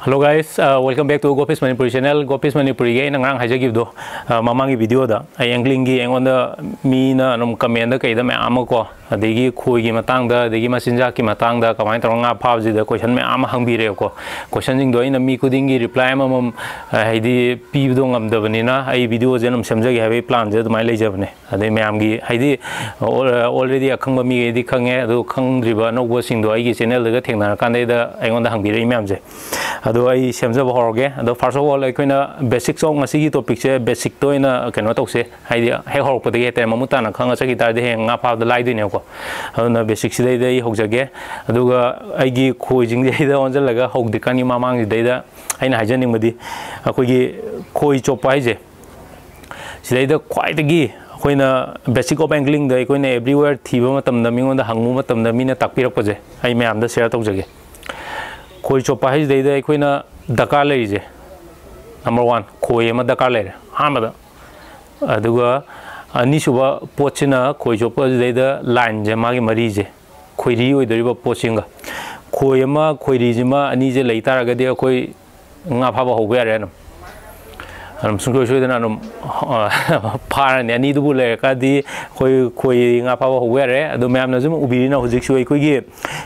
Hello guys, welcome back to Gopis Manipuri channel. Gopis Manipuri ge nangrang haja gibdo mamangi video da ai angling gi engonda mi na nom comment da kai da ma amako adegi khoi gi matang da adegi masinja ki matang da kamai tronga phab ji da question me am hangbi re ko question jing do ina mi kuding gi reply mom haidi pi do ngam da bani na ai video je nom samja gi have plan je mai lei jabne adei me am gi haidi already akhang ba mi gi khange adu khang driba no go sing do ai gi channel da thengna kan dei da engonda hangbi re me am je ado ai semja ba horge ado first of all ai koina basic song ngasi gi topic se basic to ina keno tok se haidi he horok pade te mamuta na khanga sa gi tar de he nga pha da lai dine ko aduna basic si dei hojage aduga ai gi khoi jing dei da onjal laga hok de kan gi mamang gi dei da aina hajaning madi akoi gi khoi chopai je si dei da khwai de gi koina basic of angling da koina everywhere thiba matam da mingon da hangu matam da mina takpirak paje ai me am da share tok jage khoi chopa hai dei da koina daka lei je number 1 khoi ma daka lei ha ma da aduga ani suba pochina khoi chopa dei da line je ma gi mari je khoiri oi dori ba pochinga khoi ma khoiri ji ma ani je lei tar ga de khoi nga pha ba ho ga re na am sungko shoi da nam phar ne ani du bu le ka di khoi nga pha ba ho ga re adu ma'am na zum ubiri na hojik shoi khoi gi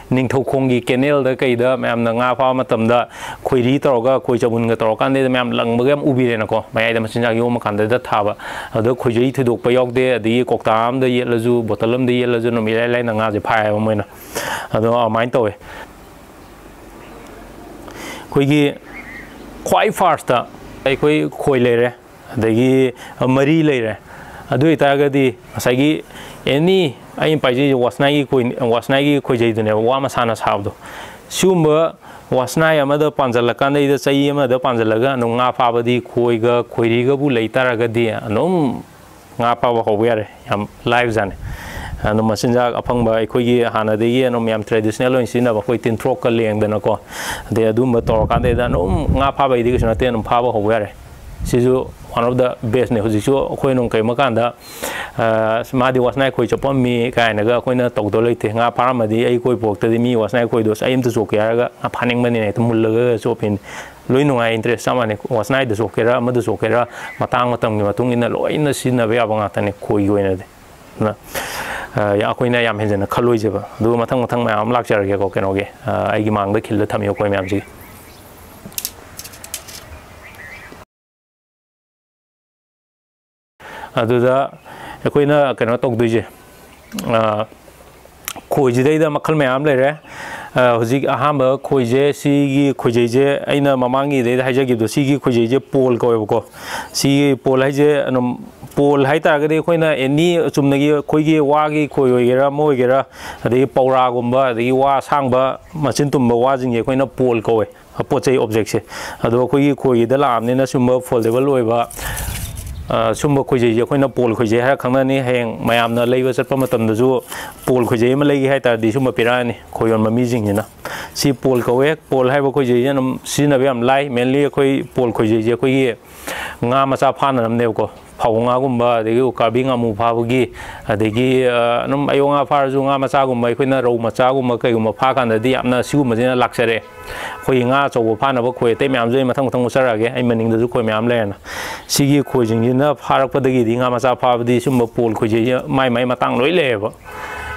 ning thau khong gi canal da kai da ma'am na nga pha ma tam da khoi ri tor ga khoi chabun ga tor kan de ma'am lang ba gam ubiri na ko mai da masin ja yo ma kan da tha ba adu khoi ji thu dok pa yok de adi kok tam da ye la ju botalam de ye la ju no mi lai na nga je phai ba moi na adu a main to we khoi gi khwai first da ai khoi le re adagi mari le re adu ita ga di asagi any ai paiji wasnai gi khoi jai dune wa ma sana sabdo sumba wasnai amada panjal kan dei da chai amada panjal ga no nga pha ba di khoi ga khoiri ga bu lei tar ga di anom nga pha ba ho yare yam live jane anu masinja apang ba khoi gi hana de ye no yam traditional in sina ba khoi tin throk ka leng da na ko de adu ma tor kan de da no nga pha ba di ga sna te no pha ba ho yare sisu one of the best ne hoji chu khoi nong kai ma kan da ma di wasnai khoi chopom mi kai na ga khoi na tok do leite nga pha ma di ai khoi pok ta di mi wasnai khoi do sai im tu chok ya ga phaning mani ne tumul ga chopin loi nungai interest sama ne wasnai de chokera ma de chokera matang matam ni matung ina loi na sin na ba nga ta ne khoi go ina de na ya khoi na yam hen na khaloi je ba du mathang ma am lak char ge ko keno ge ai gi mang da khil da thami khoi myam ji aduda koina kano tok duje khoi ji dei da makhal mayam le re hojik ahamba khoi je si gi khoi je aina mamangi dei da haja gi do si gi khoi je pol ko ko si pol hai je anum pol hai ta ga de koina eni chumna gi khoi gi wa gi khoi oi gera moi gera ade paura gumba ade wa sangba machin tumba wa jing ye koina pol ko e pochai object se ado khoi gi khoi da lam ne na sumba foldable oi ba sumba khoi je koina pol khoi je ha khangna ni heng mayam na leiba chat pa matam da ju pol khoi je ma lei gi hai ta di sumba pira ni khoi on ma mi jing ni na si pol ko we pol hai ba khoi je nam si na am lai mainly khoi pol khoi je khoi gi nga ma cha pha na nam ne ko phau nga gumba de gi ka bi nga mu pha bu gi de gi nam ayo nga pha ju nga ma cha gum mai khoina ro ma cha gum kai gum pha kan da di am na si gum jina lak sare khoi nga chaw pha na ba khoi te myam je ma thang thang usara ge ai maning da ju khoi myam le na si gi khoi jing na pha rak pa da gi di nga ma cha pha di sum ba pol khoi je mai mai ma tang loi le ba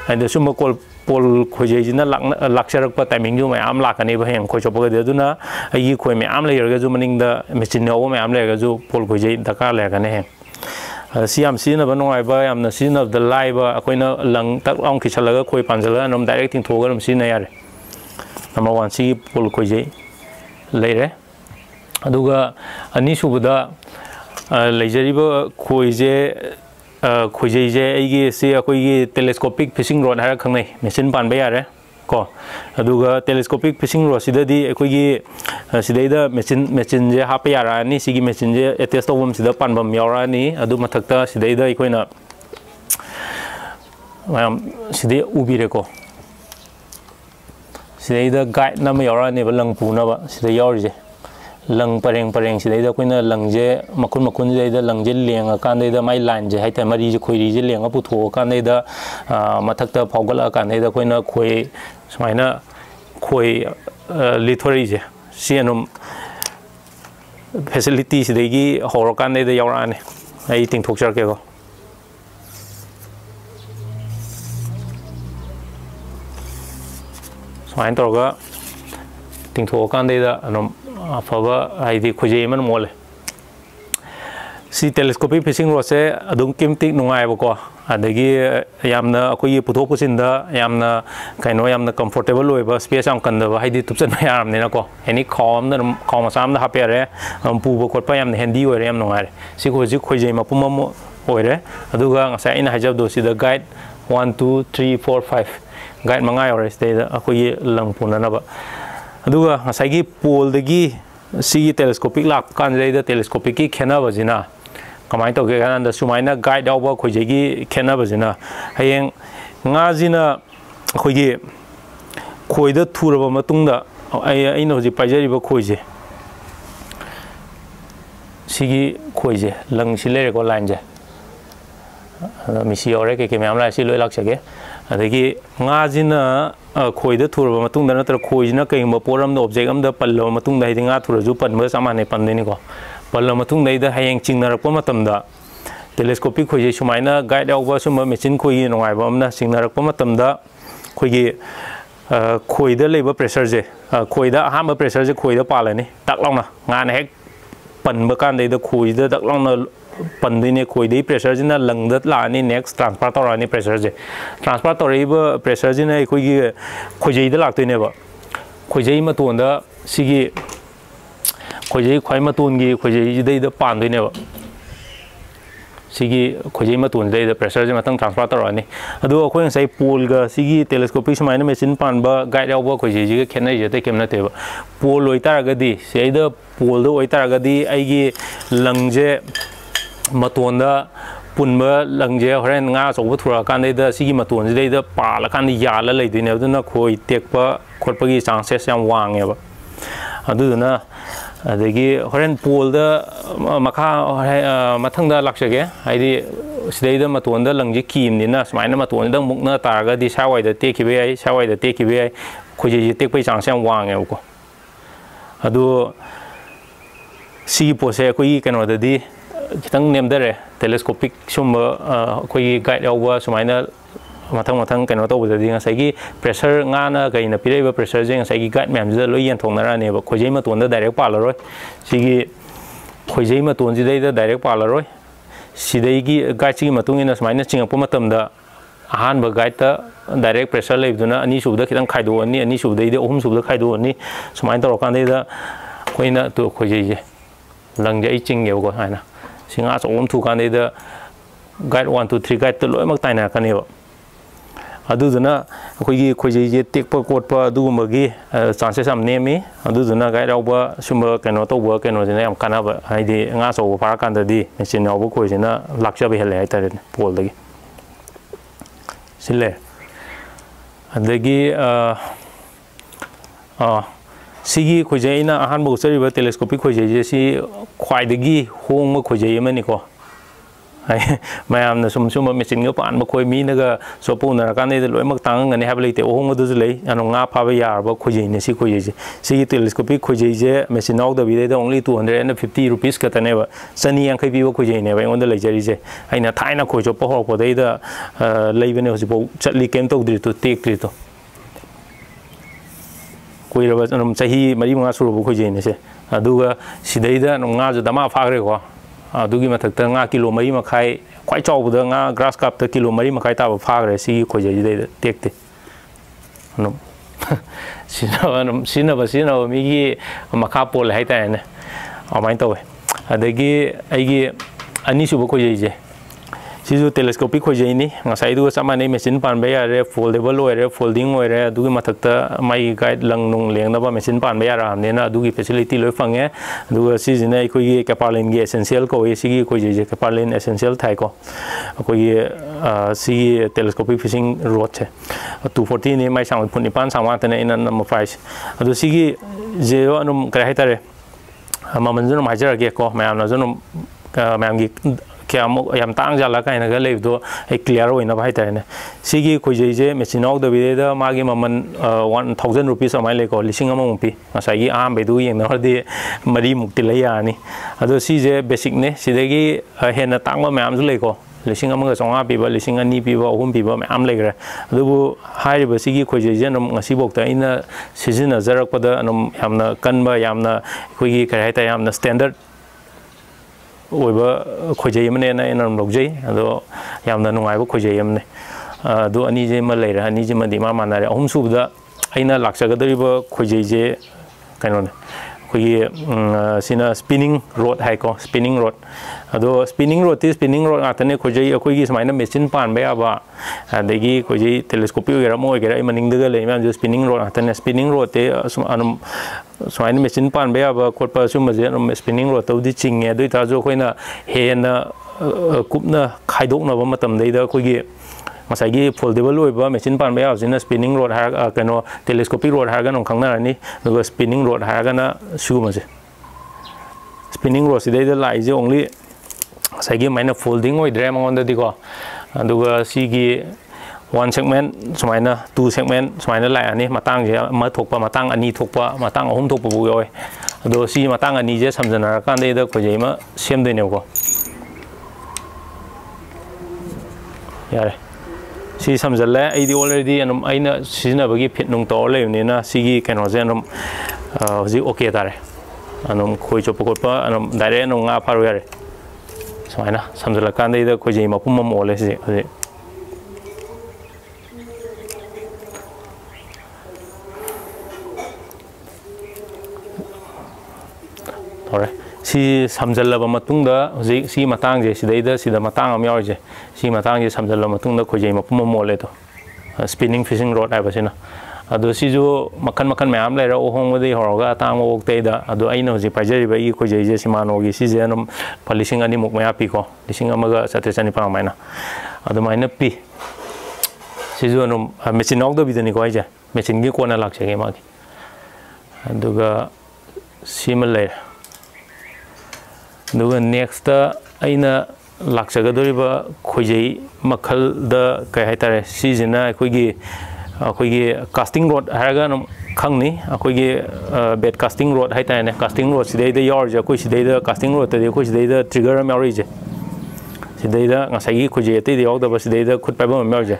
ai de sum ba kol pol khoi je na lak sarak pa timing ju mai am lak ani ba heng khoi chop ga de du na ai gi khoi me am le ga ju maning da machine no me am le ga ju pol khoi je da ka le ga ne heng siam sina ba nongai ba yam na sina of the live ba koina lang tak ong ki chalaga khoi panjala nom direct thing thoga nom sina yare number 1 si pol khoi je leire aduga ani subuda leijari ba khoi je ai gi se akoi gi telescopic fishing rod ha khangnai machine pan ba yare ko aduga telescopic fishing rod sida di akoi gi sidai da machine je ha pa yara ni sigi machine je attach to bom sida pan bam yara ni adu mathak ta sidai da koina sidai ubi re ko sidai da guide na ma yara ni ba lang pu na ba sidai yar je lang pareng sidai da koina lang je makun je da lang je leng kan dei da mai line je hai ta mari je khoiri je leng a pu tho kan dei da mathak ta phaugal kan dei da koina khoi smaina khoi lithori je C Anum facility sidagi horokan de yaurane ai ting thokchar ke go swain torga ting thokan de da anum afaba ai di khuje man mole si telescopic fishing rod se adum kimtik nungai ba ko adagi yamna akoi puthok pusin da yamna kaino yamna comfortable loiba space am kan da haidi tupsan mayam ne na ko any khom da khom sam da hapere pu ba khot pa yamna handy ore yam nungai si ko ji khoi ma pum mo oire aduga ngasa ina hajab do si da guide 1 2 3 4 5 guide mangai ore stay da akoi lang puna na ba aduga ngasa gi pol dagi si telescopic lak kan da telescopic ki khena bajina kamai to ge gan da sumaina guide daw ba khoi gi khena bajina hayeng nga jina khoi gi khoi da thuraba matung da ai no ji paijari ba khoi je sigi khoi je lang sile ko line je mi si ore ke myam la si loi lak sage adagi nga jina khoi da thuraba matung da na tar khoi jina kai ma poram da object am da pallo matung da hi nga thura ju pan ba samane pan de ni ko pallo matung dai da hayeng chingnarak pa matam da telescopic khoi je sumaina guide over suma machine khoi no ngai ba amna chingnarak pa matam da khoi gi khoi da leiba pressure je khoi da aham pressure je khoi da palani tak long na nga na hek pan ba kan dai da khoi da tak long na pan dai ne khoi dai pressure jina lang da la ni next transfer to ra ni pressure je transfer to ri ba pressure jina khoi gi khoi je da lak toi ne ba khoi je ma ton da sigi khoi je khoi ma ton gi khoi je dai da pan doi ne ba sigi khoi je ma ton dai da pressure je ma tang transfer to ra ni adu khoi sai pol ga sigi telescopic sumaina machine pan ba guide out ba khoi je ga khenai je te kem na te ba pol loi tar ga di sei da pol do oi tar ga di ai gi lang je maton da punba lang je horen nga so bu thura kan dai da sigi maton je dai da pa la kan ya la lei doi ne na khoi tek pa khot pa gi chances yam wang e ba adu na adagi horen pol da makha mathang da laksage haidi sidai da maton da langji kim ni na smaina maton da mukna targa di sawai da te kibe ai sawai da te kibe ai khoji tek pai chang sam wang e ko adu si po se koi kano da di kitang nem da re telescopic sum koi guide over sumaina mathang kano to da di ngasai gi pressure nga na kai na pirei ba pressure je ngasai gi guide mem je loi yan thong na ra ne ba khojei ma ton da direct pa la roi sigi khojei ma ton ji dai da direct pa la roi sidai gi guide chi matung ina smaina ching pa matam da ahan ba guide ta direct pressure leib duna ani sub da kitang khaido ani sub dai da ohum sub da khaido ani smain to kan dai da koina to khojei je lang je ching ye ko haina singa so om thu kan dai da guide 1 2 3 guide to loi mak tai na kan ne ba aduduna khoi khoi je tek pa kot pa du ma gi chances am ne mi aduduna gai raw ba sumba keno to ba keno jena am kana ba haidi nga so pa kan da di machine aw ba khoi jena lakcha be hele ai tare pol da gi sile adagi sigi khoi je ina ahan bu sari ba telescopic khoi je si khwai da gi hong ma khoi je ma ni ko mayam na sum machine ga pan ba khoi mi na ga so pu na kan ne loi mak tang ngani hab leite ohong du lei anu nga pha ba yar ba khoi ne si khoi je si telescopic khoi je machine out da bi da only 250 rupees ka ta ne ba sani yang khai bi ba khoi ne ba on da lei jari je aina thaina khoi jo pa ho ko dai da lei bene hosi bo chatli kem to dri to tek tri to koi ra ba anum sahi mari ma suru ba khoi ne se aduga sidai da nga jo dama pha gre ko adugi mathak ta nga kilo mari makhai kwai chaw da nga grass cup ta kilo mari makhai ta ba pha gre si khoi je dai tek te anum sina ba mi gi makha pol hai ta ne amai to adagi ai gi ani su ba khoi je sisu telescopic khoi je ni ngasai du sama nei machine pan ba ya re foldable ore folding ore adugi mathak ta mai guide lang nung leng na ba machine pan ba ya ra ne na adugi facility loi phange aduga si jina khoi gi capalin gi essential ko e si gi khoi je capalin essential thai ko khoi si telescopic fishing rod che 240 ni mai sang phun ni pan sang wa ta ne ina number 5 adu si gi je anum kra hai ta re maman junum hajar ge ko mayam na junum mayam gi ꯀꯌꯥꯃꯨꯛ ꯌꯥꯝ ꯇꯥꯡꯖꯥꯠꯂ ꯀꯥꯏꯅꯒ ꯂꯩꯕꯗꯣ ꯑꯩ clear ꯑꯣꯏꯅꯕ ꯍꯥꯏꯇꯥꯔꯦꯅꯦ ꯁꯤꯒꯤ ꯈꯣꯏꯖꯩꯁꯦ machine ꯌꯥꯎꯗꯕꯤꯗ ꯃꯥꯒꯤ ꯃꯃꯜ 1000 rupees ꯑꯗꯨꯃꯥꯏꯅ ꯂꯩꯀꯣ 1000 ꯄꯤ ꯉꯁꯥꯏꯒꯤ ꯑꯍꯥꯟꯕꯩꯗꯨ ꯌꯦꯡꯅꯔꯗꯤ 4ꯃꯨꯛꯇꯤ ꯂꯩ ꯌꯥꯔꯅꯤ ꯑꯗꯣ ꯁꯤꯁꯦ ꯕꯦꯁꯤꯛꯅꯦ ꯁꯤꯗꯒꯤ ꯍꯦꯟꯅ ꯇꯥꯡꯕ ꯃꯌꯥꯝꯁꯨ ꯂꯩꯀꯣ 1500 ꯄꯤꯕ 2000 ꯄꯤꯕ 3 ꯄꯤꯕ ꯃꯌꯥꯝ ꯂꯩꯈ꯭ꯔꯦ ꯑꯗꯨꯕꯨ ꯍꯥꯏꯔꯤꯕ ꯁꯤꯒꯤ ꯈꯣꯏꯖꯩꯁꯦ ꯑꯗꯨꯝ ꯉꯁꯤꯐꯥꯎꯗ ꯑꯩꯅ ꯁꯤꯖꯤꯟꯅꯖꯔꯛꯄꯗ ꯑꯗꯨꯝ ꯌꯥꯝꯅ ꯀꯟꯕ ꯌꯥꯝꯅ ꯑꯩꯈꯣꯏꯒꯤ ꯀꯔꯤ ꯍꯥꯏꯇꯥꯔꯦ ꯌꯥꯝꯅ ꯁ꯭ꯇꯦꯟꯗꯔꯠ ꯑꯣꯏꯕ ꯈꯣꯏꯖꯩ ꯑꯃꯅꯦꯅ ꯑꯩꯅ ꯑꯗꯨꯝ ꯂꯧꯖꯩ ꯑꯗꯣ ꯌꯥꯝꯅ ꯅꯨꯡꯉꯥꯏꯕ ꯈꯣꯏꯖꯩ ꯑꯃꯅꯦ ꯑꯗꯣ ꯑꯅꯤꯁꯤꯃ ꯂꯩꯔꯦ ꯑꯅꯤꯁꯤꯃꯗꯤ ꯏꯃꯥꯟ ꯃꯥꯟꯅꯔꯦ ꯑꯍꯨꯝꯁꯨꯕꯗ ꯑꯩꯅ ꯂꯥꯛꯆꯒꯗꯧꯔꯤꯕ ꯈꯣꯏꯖꯩꯁꯦ ꯀꯩꯅꯣꯅꯦ ꯑꯩꯈꯣꯏꯒꯤ ꯁꯤꯅ ꯁ꯭ꯄꯤꯅꯤꯡ ꯔꯣꯗ ꯍꯥꯏꯀꯣ ꯁ꯭ꯄꯤꯅꯤꯡ ꯔꯣꯗ ꯑꯗꯣ ꯁ꯭ꯄꯤꯅꯤꯡ ꯔꯣꯗꯇꯤ ꯁ꯭ꯄꯤꯅꯤꯡ ꯔꯣꯗ ꯉꯥꯛꯇꯅꯦ ꯈꯣꯏꯖꯩ ꯑꯩꯈꯣꯏꯒꯤ ꯁꯨꯃꯥꯏꯅ ꯃꯦꯆꯤꯟ ꯄꯥꯟꯕ ꯌꯥꯕ ꯑꯗꯒꯤ ꯈꯣꯏꯖꯩ ꯇꯦꯂꯦꯁꯀꯣꯄꯤꯛ ꯑꯣꯏꯒꯦꯔꯥ ꯑꯃ ꯑꯣꯏꯒꯦꯔꯥ ꯑꯩ ꯃꯅꯤꯡꯗꯒ ꯂꯩ ꯃꯌꯥꯝꯁꯦ ꯁ꯭ꯄꯤꯅꯤꯡ ꯔꯣꯗ ꯉꯥꯛꯇꯅꯦ ꯁ꯭ꯄꯤꯅꯤꯡ ꯔꯣꯗꯇꯤ ꯑꯗꯨꯝ ꯁꯨꯃꯥꯏꯅ ꯃꯦꯆꯤꯟ ꯄꯥꯟꯕ ꯌꯥꯕ ꯈꯣꯠꯄ ꯁꯨꯝꯕꯁꯦ ꯑꯗꯨꯝ ꯁ꯭ꯄꯤꯅꯤꯡ ꯔꯣꯗꯇꯕꯨꯗꯤ ꯆꯤꯡꯉꯦ ꯑꯗꯨ ꯑꯣꯏꯇꯥꯔꯁꯨ ꯑꯩꯈꯣꯏꯅ ꯍꯦꯟꯅ ꯀꯨꯞꯅ ꯈꯥꯏꯗꯣꯛꯅꯕ ꯃꯇꯝꯗꯩꯗ ꯑꯩꯈꯣꯏꯒꯤ ꯉꯁꯥꯏꯒꯤ ꯐꯣꯜꯗꯦꯕꯜ ꯑꯣꯏꯕ ꯃꯦꯆꯤꯟ ꯄꯥꯟꯕ ꯌꯥꯕꯁꯤꯅ ꯁ꯭ꯄꯤꯅꯤꯡ ꯔꯣꯗ ꯍꯥꯏꯔꯒ ꯀꯩꯅꯣ ꯇꯦꯂꯦꯁꯀꯣꯄꯤꯛ ꯔꯣꯗ ꯍꯥꯏꯔꯒꯅ ꯑꯃꯨꯛ ꯈꯪꯅꯔꯅꯤ ꯑꯗꯨꯒ ꯁ꯭ꯄꯤꯅꯤꯡ ꯔꯣꯗ ꯍꯥꯏꯔꯒꯅ ꯁꯤꯒꯨꯝꯕꯁꯦ ꯁ꯭ꯄꯤꯅꯤꯡ ꯔꯣꯗꯁꯤꯗꯩꯗ ꯂꯥꯛꯏꯁꯦ ꯑꯣꯡꯂꯤ ꯉꯁꯥꯏꯒꯤ ꯑꯗꯨꯃꯥꯏꯅ ꯐꯣꯜꯗꯤꯡ ꯑꯣꯏꯗ꯭ꯔꯦ ꯃꯉꯣꯟꯗꯗꯤꯀꯣ ꯑꯗꯨꯒ ꯁꯤꯒꯤ 1 segment ꯁꯨꯃꯥꯏꯅ 2 segment ꯁꯨꯃꯥꯏꯅ ꯂꯥꯛꯑꯅꯤ ꯃꯇꯥꯡꯁꯦ ꯑꯃ ꯊꯣꯛꯄ ꯃꯇꯥꯡ 2 ꯊꯣꯛꯄ ꯃꯇꯥꯡ 3 ꯊꯣꯛꯄꯐꯥꯎ ꯌꯥꯎꯋꯦ ꯑꯗꯣ ꯁꯤ ꯃꯇꯥꯡ 2ꯁꯦ ꯁꯝꯖꯟꯅꯔꯀꯥꯟꯗꯩꯗ ꯈꯣꯏꯖꯩ ꯑꯃ ꯁꯦꯝꯗꯣꯏꯅꯦꯕꯀꯣ ꯌꯥꯔꯦ ꯁꯤ ꯁꯝꯖꯜꯂꯦ ꯑꯩꯗꯤ ꯑꯣꯜꯔꯦꯗꯤ ꯑꯗꯨꯝ ꯑꯩꯅ ꯁꯤꯖꯤꯟꯅꯕꯒꯤ ꯐꯤꯠ ꯅꯨꯡ ꯇꯧꯔ ꯂꯩꯕꯅꯤꯅ ꯁꯤꯒꯤ ꯀꯩꯅꯣꯁꯦ ꯑꯗꯨꯝ ꯍꯧꯖꯤꯛ ꯑꯣꯀꯦ ꯇꯥꯔꯦ ꯑꯗꯨꯝ ꯈꯣꯏ ꯆꯣꯞꯄ ꯈꯣꯠꯄ ꯑꯗꯨꯝ ꯗꯥꯏꯔꯦꯛ ꯑꯗꯨꯝ ꯉꯥ ꯐꯥꯔꯨ ꯌꯥꯔꯦ ꯁꯨꯃꯥꯏꯅ ꯁꯝꯖꯜꯂꯀꯥꯟꯗꯩꯗ ꯈꯣꯏꯖꯩ ꯃꯄꯨꯝ ꯑꯃ ꯑꯣꯜꯂꯦ ꯁꯤꯁꯦ ꯍꯧꯖꯤꯛ ꯇꯧꯔꯦ ꯁꯤ ꯁꯝꯖꯜꯂꯕ ꯃꯇꯨꯡꯗ ꯍꯧꯖꯤꯛ ꯁꯤ ꯃꯇꯥꯡꯁꯦ ꯁꯤꯗ ꯃꯇꯥꯡ ꯑꯃ ꯌꯥꯎꯔꯤꯁꯦ ꯁꯤ ꯃꯇꯥꯡꯁꯦ ꯁꯝꯖꯜꯂꯕ ꯃꯇꯨꯡꯗ ꯈꯣꯏꯖꯩ ꯃꯄꯨꯝ ꯑꯃ ꯑꯣꯜꯂꯦꯗꯣ ꯁ꯭ꯄꯤꯅꯤꯡ ꯐꯤꯁꯤꯡ ꯔꯣꯗ ꯍꯥꯏꯕꯁꯤꯅ ꯑꯗꯣ ꯁꯤꯁꯨ ꯃꯈꯜ ꯃꯌꯥꯝ ꯂꯩꯔꯦ ꯑꯍꯣꯡꯕꯗꯒꯤ ꯍꯧꯔꯒ ꯑꯇꯥꯡꯕ ꯐꯥꯎꯗꯩꯗ ꯑꯗꯣ ꯑꯩꯅ ꯍꯧꯖꯤꯛ ꯄꯥꯏꯖꯔꯤꯕ ꯑꯩꯒꯤ ꯈꯣꯏꯖꯩꯁꯦ ꯁꯤꯃꯥꯅꯣꯒꯤ ꯁꯤꯁꯦ ꯑꯗꯨꯝ 2,000 ꯃꯌꯥ ꯄꯤꯀꯣ 1,000ꯒ 7,900 ꯑꯗꯨꯃꯥꯏꯅ ꯄꯤ ꯁꯤꯁꯨ ꯑꯗꯨꯝ ꯃꯦꯆꯤꯟ ꯌꯥꯎꯗꯕꯤꯗꯅꯤꯀꯣ ꯑꯩꯁꯦ ꯃꯦꯆꯤꯟꯒꯤ ꯀꯣꯟꯅ ꯂꯥꯛꯆꯒꯦ ꯃꯥꯒꯤ ꯑꯗꯨꯒ ꯁꯤꯃ ꯂꯩꯔꯦ ꯑꯗꯨꯒ ꯅꯦꯛꯁꯇ ꯑꯩꯅ ꯂꯥꯛꯆꯒꯗꯧꯔꯤꯕ ꯈꯣꯏꯖꯩ ꯃꯈꯜꯗ ꯀꯩ ꯍꯥꯏꯇꯥꯔꯦ ꯁꯤꯁꯤꯅ ꯑꯩꯈꯣꯏꯒꯤ ꯀꯥꯁꯇꯤꯡ ꯔꯣꯗ ꯍꯥꯏꯔꯒ ꯑꯗꯨꯝ ꯈꯪꯅꯤ ꯑꯩꯈꯣꯏꯒꯤ ꯕꯦꯠ ꯀꯥꯁꯇꯤꯡ ꯔꯣꯗ ꯍꯥꯏꯇꯥꯔꯦꯅꯦ ꯀꯥꯁꯇꯤꯡ ꯔꯣꯗ ꯁꯤꯗꯩꯗ ꯌꯥꯎꯔꯤꯁꯦ ꯑꯩꯈꯣꯏ ꯁꯤꯗꯩꯗ ꯀꯥꯁꯇꯤꯡ ꯔꯣꯗꯇꯗꯤ ꯑꯩꯈꯣꯏ ꯁꯤꯗꯩꯗ ꯇ꯭ꯔꯤꯒꯔ ꯑꯃ ꯌꯥꯎꯔꯤꯁꯦ ꯁꯤꯗꯩꯗ ꯉꯁꯥꯏꯒꯤ ꯈꯣꯏꯖꯩ ꯑꯇꯩꯗ ꯌꯥꯎꯗꯕ ꯁꯤꯗꯩꯗ ꯈꯨꯠ ꯄꯥꯏꯐꯝ ꯑꯃ ꯌꯥꯎꯔꯤꯁꯦ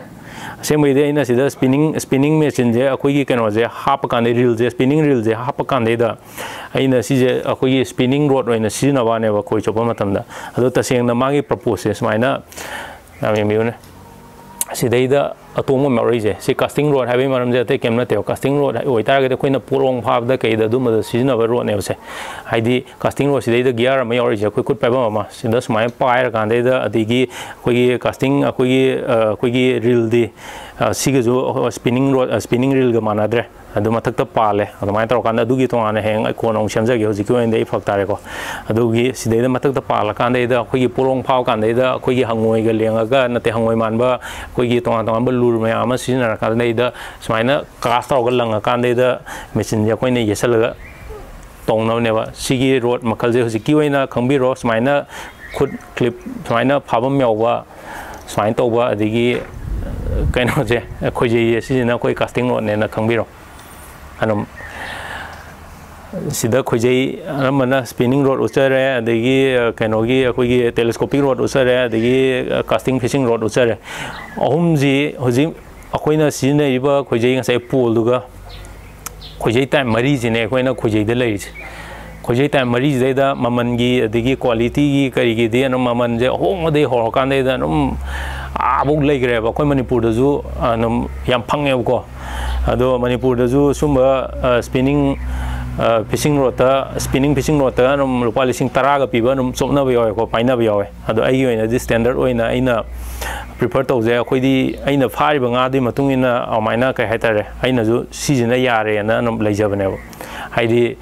ꯑꯁꯦꯡꯕꯩꯗꯤ ꯑꯩꯅ ꯁꯤꯗ ꯁ꯭ꯄꯤꯅꯤꯡ ꯃꯦꯆꯤꯟꯁꯦ ꯑꯩꯈꯣꯏꯒꯤ ꯀꯩꯅꯣꯁꯦ ꯍꯥꯞꯄꯀꯥꯟꯗ ꯔꯤꯜꯁꯦ ꯁ꯭ꯄꯤꯅꯤꯡ ꯔꯤꯜꯁꯦ ꯍꯥꯞꯄꯀꯥꯟꯗꯩꯗ ꯑꯩꯅ ꯁꯤꯁꯦ ꯑꯩꯈꯣꯏꯒꯤ ꯁ꯭ꯄꯤꯅꯤꯡ ꯔꯣꯗ ꯑꯣꯏꯅ ꯁꯤꯖꯤꯟꯅꯕꯅꯦꯕ ꯈꯣꯏ ꯆꯣꯞꯄ ꯃꯇꯝꯗ ꯑꯗꯣ ꯇꯁꯦꯡꯅ ꯃꯥꯒꯤ ꯄꯔꯄꯣꯁꯁꯦ ꯁꯨꯃꯥꯏꯅ ꯌꯥꯝ ꯌꯦꯡꯕꯤꯌꯨꯅꯦ ꯁꯤꯗꯩꯗ ꯑꯇꯣꯡꯕ ꯑꯃ ꯌꯥꯎꯔꯛꯏꯁꯦ ꯁꯤ ꯀꯥꯁꯇꯤꯡ ꯔꯣꯗ ꯍꯥꯏꯕꯒꯤ ꯃꯔꯝꯁꯦ ꯑꯇꯩ ꯀꯩꯝ ꯅꯠꯇꯦꯕ ꯀꯥꯁꯇꯤꯡ ꯔꯣꯗ ꯑꯣꯏꯇꯥꯔꯒꯗꯤ ꯑꯩꯈꯣꯏꯅ ꯄꯣꯠꯂꯣꯡ ꯐꯥꯕꯗ ꯀꯩꯗ ꯑꯗꯨꯝꯕꯗ ꯁꯤꯖꯤꯟꯅꯕ ꯔꯣꯗꯅꯦꯕꯁꯦ ꯍꯥꯏꯗꯤ ꯀꯥꯁꯇꯤꯡ ꯔꯣꯗ ꯁꯤꯗꯩꯗ ꯒꯤꯌꯥꯔ ꯑꯃ ꯌꯥꯎꯔꯤꯁꯦ ꯑꯩꯈꯣꯏ ꯈꯨꯠ ꯄꯥꯏꯐꯝ ꯑꯃ ꯁꯤꯗ ꯁꯨꯃꯥꯏꯅ ꯄꯥꯏꯔꯀꯥꯟꯗꯩꯗ ꯑꯗꯒꯤ ꯑꯩꯈꯣꯏꯒꯤ ꯀꯥꯁꯇꯤꯡ ꯑꯩꯈꯣꯏꯒꯤ ꯔꯤꯜꯗꯤ ꯁꯤꯒꯁꯨ ꯁ꯭ꯄꯤꯅꯤꯡ ꯔꯤꯜꯒ ꯃꯥꯟꯅꯗ꯭ꯔꯦ ꯑꯗꯨ ꯃꯊꯛꯇ ꯄꯥꯜꯂꯦ ꯑꯗꯨꯃꯥꯏꯅ ꯇꯧꯔꯀꯥꯟꯗ ꯑꯗꯨꯒꯤ ꯇꯣꯉꯥꯟꯅ ꯍꯌꯦꯡ ꯑꯩ ꯀꯣꯟꯅ ꯑꯃꯨꯛ ꯁꯦꯝꯖꯒꯦ ꯍꯧꯖꯤꯛꯀꯤ ꯑꯣꯏꯅꯗꯤ ꯑꯩ ꯐꯔꯛ ꯇꯥꯔꯦꯀꯣ ꯑꯗꯨꯒꯤ ꯁꯤꯗꯩꯗ ꯃꯊꯛꯇ ꯄꯥꯜꯂꯀꯥꯟꯗꯩꯗ ꯑꯩꯈꯣꯏꯒꯤ ꯄꯣꯔꯣꯡ ꯐꯥꯎ ꯀꯥꯟꯗꯩꯗ ꯑꯩꯈꯣꯏꯒꯤ ꯍꯪꯉꯣꯏꯒ ꯂꯦꯡꯉꯒ ꯅꯠꯇꯦ ꯍꯪꯉꯣꯏ ꯃꯥꯟꯕ ꯑꯩꯈꯣꯏꯒꯤ ꯇꯣꯉꯥꯟꯕ ꯂꯨꯔ ꯃꯌꯥꯝ ꯑꯃ ꯁꯤꯖꯤꯟꯅꯔꯀꯥꯟꯗꯩꯗ ꯁꯨꯃꯥꯏꯅ ꯀꯥꯁ ꯇꯧꯔꯒ ꯂꯪꯉꯀꯥꯟꯗꯩꯗ ꯃꯦꯆꯤꯟꯁꯦ ꯑꯩꯈꯣꯏꯅ ꯌꯦꯠꯁꯜꯂꯒ ꯇꯧꯅꯕꯅꯦꯕ ꯁꯤꯒꯤ ꯔꯣꯗ ꯃꯈꯜꯁꯦ ꯍꯧꯖꯤꯛꯀꯤ ꯑꯣꯏꯅ ꯈꯪꯕꯤꯔꯣ ꯁꯨꯃꯥꯏꯅ ꯈꯨꯠ ꯀ꯭ꯂꯤꯞ ꯁꯨꯃꯥꯏꯅ ꯐꯥꯐꯝ ꯌꯥꯎꯕ ꯁꯨꯃꯥꯏꯅ ꯇꯧꯕ ꯑꯗꯒꯤ ꯀꯩꯅꯣꯁꯦ ꯈꯣꯏꯖꯩꯁꯦ ꯁꯤꯁꯤꯅ ꯑꯩꯈꯣꯏ ꯀꯥꯁꯇꯤꯡ ꯔꯣꯗꯅꯦꯅ ꯈꯪꯕꯤꯔꯣ ꯑꯗꯨꯝ ꯁꯤꯗ ꯈꯣꯏꯖꯩ ꯑꯅꯝꯕꯅ ꯁ꯭ꯄꯤꯅꯤꯡ ꯔꯣꯗ ꯎꯠꯆꯔꯦ ꯑꯗꯒꯤ ꯀꯩꯅꯣꯒꯤ ꯑꯩꯈꯣꯏꯒꯤ ꯇꯦꯂꯦꯁꯀꯣꯄꯤꯛ ꯔꯣꯗ ꯎꯠꯆꯔꯦ ꯑꯗꯒꯤ ꯀꯥꯁꯇꯤꯡ ꯐꯤꯁꯤꯡ ꯔꯣꯗ ꯎꯠꯆꯔꯦ ꯑꯍꯨꯝꯁꯤ ꯍꯧꯖꯤꯛ ꯑꯩꯈꯣꯏꯅ ꯁꯤꯖꯤꯟꯅꯔꯤꯕ ꯈꯣꯏꯖꯩ ꯉꯁꯥꯏ ꯄꯣꯜꯗꯨꯒ ꯈꯣꯏꯖꯩ ꯇꯥꯏꯞ 4ꯁꯤꯅꯦ ꯑꯩꯈꯣꯏꯅ ꯈꯣꯏꯖꯩꯗ ꯂꯩꯔꯤꯁꯦ ꯈꯣꯏꯖꯩ ꯇꯥꯏꯞ 4ꯁꯤꯗꯩꯗ ꯃꯃꯜꯒꯤ ꯑꯗꯒꯤ ꯀ꯭ꯋꯥꯂꯤꯇꯤꯒꯤ ꯀꯔꯤꯒꯤꯗꯤ ꯑꯗꯨꯝ ꯃꯃꯜꯁꯦ ꯑꯍꯣꯡꯕꯗꯒꯤ ꯍꯧꯔꯀꯥꯟꯗꯩꯗ ꯑꯗꯨꯝ ꯐꯥꯎ ꯂꯩꯈ꯭ꯔꯦꯕ ꯑꯩꯈꯣꯏ ꯃꯅꯤꯄꯨꯔꯗꯁꯨ ꯑꯗꯨꯝ ꯌꯥꯝ ꯐꯪꯉꯦꯕꯀꯣ ꯑꯗꯣ ꯃꯅꯤꯄꯨꯔꯗꯁꯨ ꯁꯨꯝꯕ ꯁ꯭ꯄꯤꯅꯤꯡ ꯐꯤꯁꯤꯡ ꯔꯣꯗꯇ ꯁ꯭ꯄꯤꯅꯤꯡ ꯐꯤꯁꯤꯡ ꯔꯣꯗꯇ ꯑꯗꯨꯝ ꯂꯨꯄꯥ 10,000ꯒ ꯄꯤꯕ ꯑꯗꯨꯝ ꯆꯣꯞꯅꯕ ꯌꯥꯎꯋꯦꯀꯣ ꯄꯥꯏꯅꯕ ꯌꯥꯎꯋꯦ ꯑꯗꯣ ꯑꯩꯒꯤ ꯑꯣꯏꯅꯗꯤ ꯁ꯭ꯇꯦꯟꯗꯔꯠ ꯑꯣꯏꯅ ꯑꯩꯅ ꯄ꯭ꯔꯤꯐꯔ ꯇꯧꯖꯩ ꯑꯩꯈꯣꯏꯗꯤ ꯑꯩꯅ ꯐꯥꯔꯤꯕ ꯉꯥꯗꯨꯒꯤ ꯃꯇꯨꯡ ꯏꯟꯅ ꯑꯗꯨꯃꯥꯏꯅ ꯀꯩ ꯍꯥꯏꯇꯥꯔꯦ ꯑꯩꯅꯁꯨ ꯁꯤꯁꯤꯅ ꯌꯥꯔꯦꯅ ꯑꯗꯨꯝ ꯂꯩꯖꯕꯅꯦꯕ ꯍꯥꯏꯗꯤ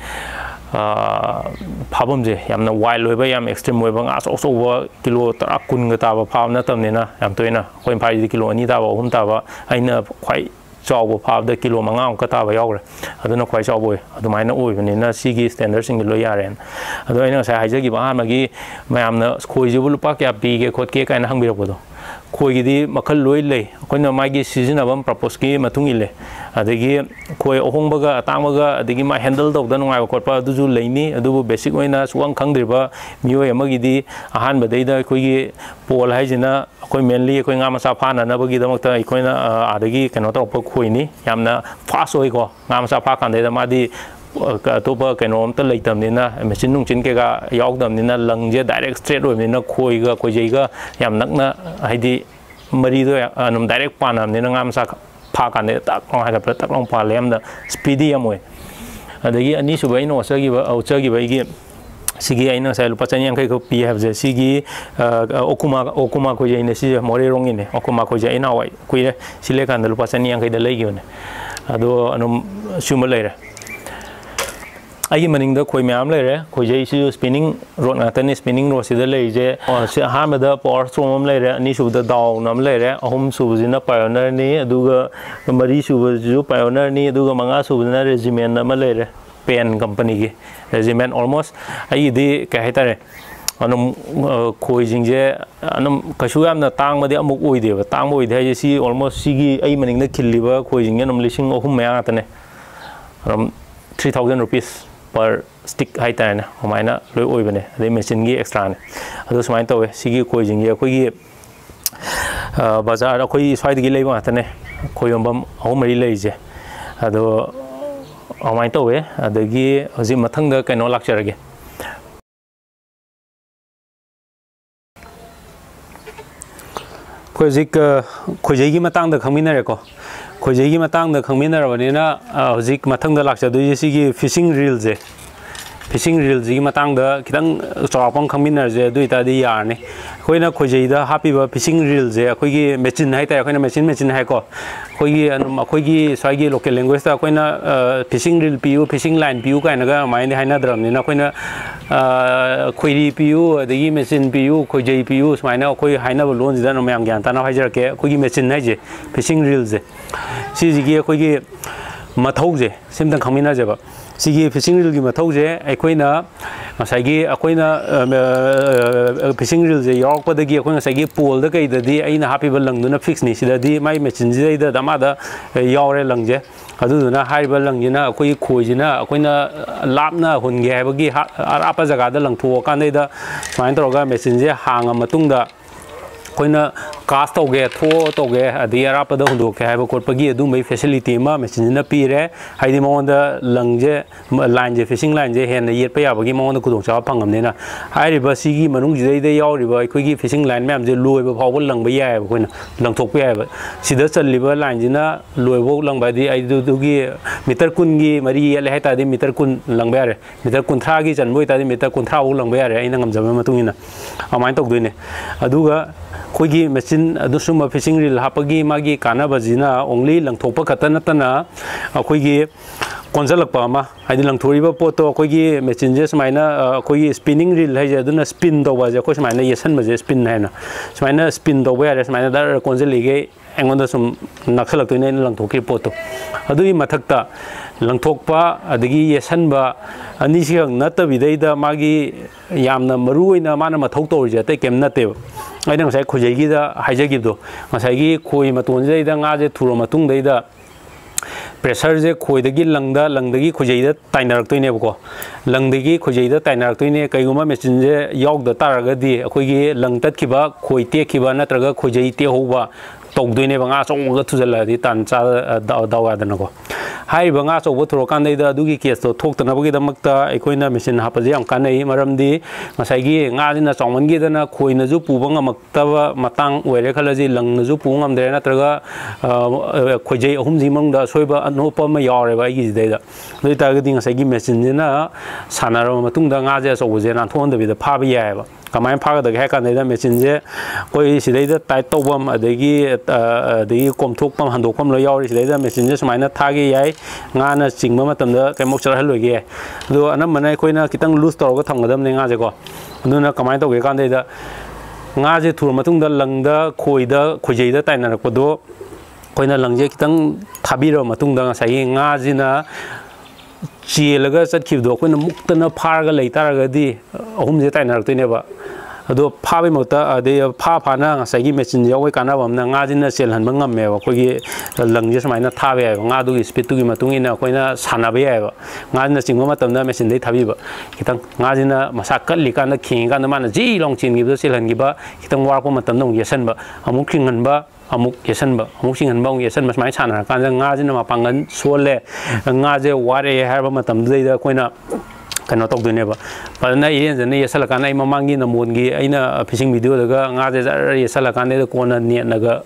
ꯐꯥꯐꯝꯁꯦ ꯌꯥꯝꯅ ꯋꯥꯏꯜ ꯑꯣꯏꯕ ꯌꯥꯝ ꯑꯦꯛꯁꯇ꯭रीम ꯑꯣꯏꯕ ꯉꯥ ꯑꯆꯧꯕ ꯀꯤꯂꯣ 10-20ꯒ ꯇꯥꯕ ꯐꯥꯕ ꯅꯠꯇꯕꯅꯤꯅ ꯌꯥꯝ ꯇꯣꯏꯅ ꯑꯩꯈꯣꯏꯅ ꯐꯥꯔꯤꯁꯤꯗꯤ ꯀꯤꯂꯣ 2 ꯇꯥꯕ 3 ꯇꯥꯕ ꯑꯩꯅ ꯈ꯭ꯋꯥꯏ चाव फाबद किलो 5 का ताब यावरे अदुना ख्वाइ चाव अदुमाइना ओइबनिना सिगी स्टैंडर्ड सिंग लो यारेन अदो अइना सा हाइजगी बाहामगी मयामना खोइजिबु लुपा क्या पीगे खोटके काइना हंबिरकबदो खोइगिदी मखल लोइ ले अखोइना मागी सिजनबम प्रपोज की मतुंग इले अदगी खोइ अहोंबगा अतांबगा अदगी मा हैंडल तौदा नुंगाइबा खोटपा अदुजु लेनी अदुबु बेसिक ओइना सुवां खंगद्रिबा मियोय अमगिदी अहानबदैदा अखोइगी पोल हाइजिना अखोइ मेनली अखोइ nga masa phana nabagi damakta अखोइना आदगी कनो तौप खोइनी यामना फास्ट ओइको nga masa pha kandeida मादी अतोप कनोमत लेतमनिना मेचिन नुंचिन केगा यावदमनिना लंगजे डायरेक्ट स्ट्रेट ओइबनिना खोइगा खोइजैगा याम नकना हाइदी मरीदो अनुम डायरेक्ट पानमनिना nga masa pha kande tak long haga tak long pa lemda speedy amoy adagi ani subai no chagi bai sigi aina sai lupa chani angkai ko pi have je sigi okuma ko je ine si more rong ine okuma ko je ina wai kuire sile kan lupa chani angkai da legi one ado anum sumba leire ai maning da khoi myam leire khoi je si spinning rod ngata ni spinning rod si da lei je si ha ma da power strom leire ani su da daw nam leire ahum su jina pioneer ni aduga mari su ju pioneer ni aduga manga su na regiment na ma leire pen company ki regiment almost ai di ka haitare anum khoi jingje anum kasu yamna tang madi amuk oide ba tang oide ha je si almost sigi ai maning da khilliba khoi jingge num lising ahum maya atane 3000 rupees per stick haitare na omaina loi oibane adai machine gi extra ne adu sumain tawe sigi khoi jingge khoi gi bazar khoi swai gi leiba atane khoi yombam ahum mari leije adu अमाइन तौवे अदगी हजि मथंग द कनो लाक्चरगे खोजिक खोजेगी मतंग द खमिनरेको खोजेगी मतंग द खमिनरबनिना हजिक मथंग द लाक्चरदु सिगी फिशिंग रील जी मतंग द खितंग चौपंग खमिनर जे दुइतादि यारने खोइना खोजेदा हापीबा फिशिंग रील जे अखोइगी मेचिन हाइता अखोइना मेचिन हाइको खोइगी अखोइगी स्वाइगी लोकल लैंग्वेज ता अखोइना फिशिंग रील पियु फिशिंग लाइन पियु काइनागा माइने हाइनाद्रमनिना अखोइना खोइरी पियु अदगी मेचिन पियु खोजै पियु समाइना अखोइ हाइनाबो लोन जिदा नमयाम ज्ञान ताना हाइजरके अखोइगी मेचिन हाइजे फिशिंग रील जे सिजिगी अखोइगी मथौजे सिमदं खमिना जेबा सिगी फिशिंग रील की मथौजे अखोइना मसाइगी अखोइना फिशिंग रील जे यावपदगी अखोइना साइगी पोल द कइददी अइना हापिबा लंगदुना फिक्स नि सिददी माइ मेचिन जिदा दमादा यावरे लंगजे अदुदुना हाइबा लंगिना अखोइ खोइजिना अखोइना लापना हुनगे हाइबगी अरापा जगादा लंगथो कानदैदा समाइन तरोगा मेचिन जे हांगा मतुंगदा अखोइना कास्ट तौगे थो तौगे अदि अरापदा हुंदोके हाइबा कोटपगी अदुमै फैसिलिटी मा मेचिन पीरे हाइदि मौंदा लंगजे लाइन जे फिशिंग लाइन जे हेन येटपा याबगी मौंदा खुदों चाव फंगमनेना हाइरिबा सिगी मनुंग जिदैदा यावरिबा अखोइगी फिशिंग लाइन मैम जे लोइबा फावबा लंगबा यायबा अखोइना लंगथोकपा यायबा सिदा चल्लिबा लाइन जिना लोइबो लंगबादि आइदुगी मीटर कुनगी मरी येले हाइतादि मीटर कुन लंगबा यारे मीटर कुंथ्रा गी चनबो इतादि मीटर कुंथ्रा वो लंगबा यारे अइना ngамजबा मतुंगिना अमाइन तौदोइने अदुगा खोइगी मेचिन अदुसुम फिशिंग रील हापगी मागी कानाबजिना ओनली लंगथोपा खता नतना अखोइगी कोंजलकपा अमा हाइदि लंगथोरिबा पोतो अखोइगी मेचिन जे समाइना अखोइगी स्पिनिंग रील हाइजे अदुना स्पिन तौबा जे अखोइ समाइना येसन बजे स्पिन हाइना समाइना स्पिन तौबा यारे समाइना दर कोंजलिगे एंगोंदा सुम नखलक्तोइने लंगथोकि पोतो अदुगी मथक्ता लंगथोकपा अदगी येसनबा अनिसिगं नतबिदैदा मागी यामना मरुइना माना मथौ तौरिजे अतै केम नतेब अइना ngसाइ खोजेगिदा हाइजगिबदो ngसाइगी खोइ मतोनजैदा ngaje थुरो मतुंगदैदा प्रेशर जे खोइदगी लंगदगी खोजेइदा ताइनरक्तोइनेबको लंगदगी खोजेइदा ताइनरक्तोइने कइगुमा मेचिन जे यावदा तारगदी अखोइगी लंग तत्खिबा खोइ तेखिबा नत्रगा खोजेइ तेहौबा तौदोइनेबा nga चौगा थुजल्लादि तानचा दावादनको हाइबा nga चौबा थुरकानदैदा अदुगी केसतो थोक्तनबगी दमक्ता अखोइना मेचिन हापजे याम कानै मरमदि ngसाइगी nga जिना चावमनगीदना खोइनजु पुबा ngमक्तबा मतंग ओइरे खलजि लंगनजु पुबा ngमदरे नत्रगा खोइजै अहुमजि मंगदा सोइबा अनोपा म यावरेबा आइगिदैदा दुइतागदि ngसाइगी मेचिन जिना सानारो मतुंगदा nga जे चौबजे नाथोंदबिदा फाबा यायबा कमाय फागदग हेकानदैदा मेचिन जे कोइ सिदैदा टाइट तौबम अदगी कोमथोकपम हंदोकपम लो यावरि सिदैदा मेचिन जे समाइना थागे याय ngaना चिंगबा मतमदा कैमोक चरहलोगे अदो अनमना कोइना कितंग लूज तौरगा थंगदमने nga जेको अदुना कमाय तौगे कानदैदा nga जे थुर मतुंगदा लंगदा खोइदा खोजेइदा ताइनरकपदो ꯑꯩꯈꯣꯏꯅ ꯂꯪꯁꯦ ꯈꯤꯇꯪ ꯊꯥꯕꯤꯔꯕ ꯃꯇꯨꯡꯗ ꯉꯁꯥꯏꯒꯤ ꯉꯥꯁꯤꯅ ꯆꯦꯜꯂꯒ ꯆꯠꯈꯤꯕꯗꯣ ꯑꯩꯈꯣꯏꯅ ꯃꯨꯛꯇꯅ ꯐꯥꯔꯒ ꯂꯩꯇꯥꯔꯒꯗꯤ ꯑꯍꯨꯝꯁꯦ ꯇꯥꯏꯅꯔꯛꯇꯣꯏꯅꯦꯕ ꯑꯗꯣ ꯐꯥꯕꯩ ꯃꯍꯨꯠꯇ ꯑꯗꯩ ꯐꯥꯅ ꯉꯁꯥꯏꯒꯤ ꯃꯦꯆꯤꯟ ꯌꯥꯎꯕꯩ ꯀꯥꯟꯅꯕ ꯑꯃꯅ ꯉꯥꯁꯤꯅ ꯆꯦꯜꯍꯟꯕ ꯉꯝꯃꯦꯕ ꯑꯩꯈꯣꯏꯒꯤ ꯂꯪꯁꯦ ꯁꯨꯃꯥꯏꯅ ꯊꯥꯕ ꯌꯥꯏꯕ ꯉꯥꯗꯨꯒꯤ ꯁ꯭ꯄꯤꯠꯇꯨꯒꯤ ꯃꯇꯨꯡ ꯏꯟꯅ ꯑꯩꯈꯣꯏꯅ ꯁꯥꯟꯅꯕ ꯌꯥꯏꯕ ꯉꯥꯁꯤꯅ ꯆꯤꯡꯕ ꯃꯇꯝꯗ ꯃꯦꯆꯤꯟꯗꯩ ꯊꯥꯕꯤꯕ ꯈꯤꯇꯪ ꯉꯥꯁꯤꯅ ꯃꯁꯥ ꯀꯠꯂꯤꯀꯥꯟꯗ ꯈꯤꯡꯉꯤꯀꯥꯟꯗ ꯃꯥꯅ ꯖꯤ ꯂꯥꯎ ꯆꯦꯟꯈꯤꯕꯗ ꯆꯦꯜꯍꯟꯈꯤꯕ ꯈꯤꯇꯪ ꯋꯥꯔꯛꯄ ꯃꯇꯝꯗ ꯑꯃꯨꯛ ꯌꯦꯠꯁꯟꯕ ꯑꯃꯨꯛ ꯈꯤꯡꯍꯟꯕ ꯑꯃꯨꯛ ꯌꯦꯠꯁꯟꯕ ꯑꯃꯨꯛ ꯆꯤꯡꯍꯟꯕ ꯑꯃꯨꯛ ꯌꯦꯠꯁꯟꯕ ꯁꯨꯃꯥꯏꯅ ꯁꯥꯟꯅꯔꯀꯥꯟꯗ ꯉꯥꯁꯤꯅ ꯃꯄꯥꯡꯒꯜ ꯁꯣꯜꯂꯦ ꯉꯥꯁꯦ ꯋꯥꯔꯛꯑꯦ ꯍꯥꯏꯕ ꯃꯇꯝꯗꯨꯗꯩꯗ ꯑꯩꯈꯣꯏꯅ ꯀꯩꯅꯣ ꯇꯧꯗꯣꯏꯅꯦꯕ ꯐꯖꯅ ꯏꯔꯦꯟꯖꯅ ꯌꯦꯠꯁꯜꯂꯀꯥꯟꯗ ꯑꯩ ꯃꯃꯥꯡꯒꯤ ꯅꯃꯣꯟꯒꯤ ꯑꯩꯅ ꯐꯤꯁꯤꯡ ꯚꯤꯗꯤꯑꯣꯗꯒ ꯉꯥꯁꯦ ꯖꯔ ꯌꯦꯠꯁꯜꯂꯀꯥꯟꯗ ꯀꯣꯟꯅ ꯅꯦꯠꯅꯒ